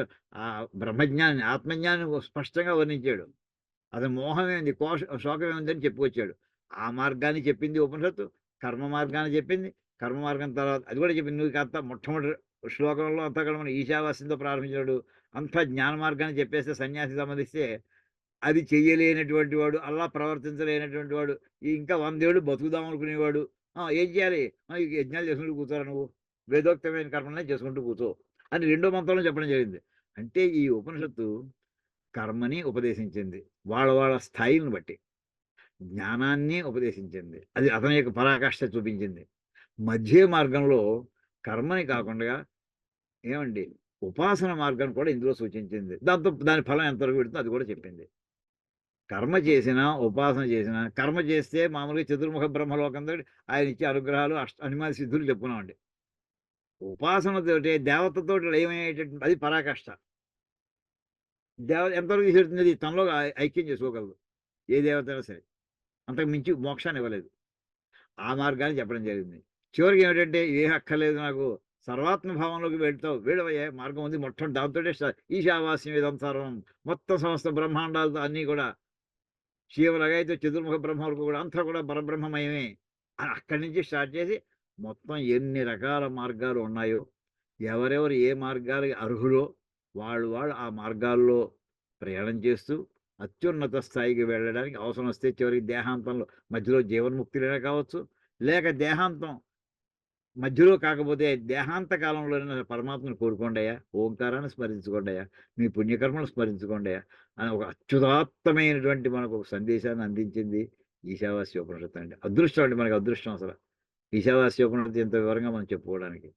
బ్రహ్మజ్ఞానాన్ని, ఆత్మజ్ఞానాన్ని స్పష్టంగా వర్ణించాడు. అసలు మోహమేంది, శోకమేముందని చెప్పుకొచ్చాడు. ఆ మార్గాన్ని చెప్పింది ఉపనిషత్తు. కర్మ మార్గాన్ని చెప్పింది. కర్మ మార్గం తర్వాత అది కూడా చెప్పింది. నువ్వు అంతా మొట్టమొదటి శ్లోకంలో అంతా కూడా మనం ఈశావాస్యంతో ప్రారంభించాడు. అంతా జ్ఞాన మార్గాన్ని చెప్పేస్తే సన్యాసికి సంబంధిస్తే అది చెయ్యలేనటువంటి వాడు, అలా ప్రవర్తించలేనటువంటి వాడు, ఇంకా 100 ఏళ్ళు బతుకుదాం అనుకునేవాడు. ఏం చేయాలి? ఈ యజ్ఞాలు చేసుకుంటూ కూర్చోరా నువ్వు. వేదోక్తమైన కర్మలనే చేసుకుంటూ కూర్చో అని రెండో మంత్రంలో చెప్పడం జరిగింది. అంటే ఈ ఉపనిషత్తు కర్మని ఉపదేశించింది. వాళ్ళ వాళ్ళ స్థాయిని బట్టి. జ్ఞానాన్ని ఉపదేశించింది. అది అతని యొక్క పరాకాష్ఠ చూపించింది. మధ్య మార్గంలో కర్మని కాకుండా ఏమండి ఉపాసన మార్గాన్ని కూడా ఇందులో సూచించింది. దాంతో దాని ఫలం ఎంతవరకు పెడుతుందో అది కూడా చెప్పింది. కర్మ చేసినా, ఉపాసన చేసినా, కర్మ చేస్తే మామూలుగా చతుర్ముఖ బ్రహ్మలోకంతో ఆయన ఇచ్చే అనుగ్రహాలు అనిమాది సిద్ధులు చెప్పుకున్నామండి. ఉపాసనతోటి దేవతతోటి లయమయ్యేటటువంటి అది పరాకాష్ఠ. ఎంతవరకు తీసుకెళ్తుంది తనలో ఐక్యం చేసుకోగలదు. ఏ దేవత అయినా సరే. అంతకు మించి మోక్షాన్ని ఇవ్వలేదు. ఆ మార్గాన్ని చెప్పడం జరిగింది. చివరికి ఏమిటంటే ఏ అక్కర్లేదు నాకు సర్వాత్మ భావంలోకి వెళ్తావు. వెళ్ళవయ్యే మార్గం ఉంది. మొట్టమొదటి దాంతోటే ఈశావాస్యం ఇదం సర్వం. మొత్తం సమస్త బ్రహ్మాండాలతో అన్నీ కూడా శివులగైతే చతుర్ముఖ బ్రహ్మ వరకు కూడా అంతా కూడా పరబ్రహ్మమయమే అని అక్కడి నుంచి స్టార్ట్ చేసి మొత్తం ఎన్ని రకాల మార్గాలు ఉన్నాయో ఎవరెవరు ఏ మార్గాలకి అర్హులో వాళ్ళు ఆ మార్గాల్లో ప్రయాణం చేస్తూ అత్యున్నత స్థాయికి వెళ్ళడానికి అవసరం వస్తే చివరికి దేహాంతంలో మధ్యలో జీవన్ముక్తిలోనే కావచ్చు, లేక దేహాంతం మధ్యలో కాకపోతే దేహాంత కాలంలోనే పరమాత్మను కోరుకోండియా, ఓంకారాన్ని స్మరించుకోండియా, మీ పుణ్యకర్మను స్మరించుకోండియా అని ఒక అత్యుదాత్తమైనటువంటి మనకు ఒక సందేశాన్ని అందించింది ఈశావాస్యోపనిషత్తు అండి. అదృష్టం అండి, మనకి అదృష్టం అసలు ఈశావాస్యోపనిషత్తు ఇంత వివరంగా మనం చెప్పుకోవడానికి.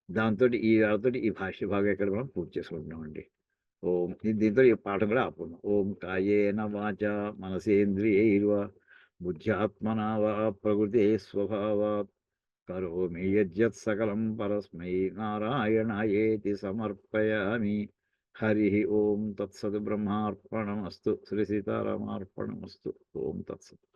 దాంతోటి ఈ భాష్య భాగం ఇక్కడ మనం పూర్తి చేసుకుంటున్నామండి. ఓం దీంతో ఈ పాఠం కూడా ఆపుకున్నాం. ఓం కాయేన వాచా మనసేంద్రియైర్వా బుద్ధ్యాత్మనా వా ప్రకృతే స్వభావాత్ కరోమి యజ్జత్ సకలం పరస్మై నారాయణాయేతి సమర్పయామి. హరి ఓం తత్సత్ బ్రహ్మార్పణమస్తు. శ్రీ సీతారామార్పణమస్తు. ఓం తత్సత్.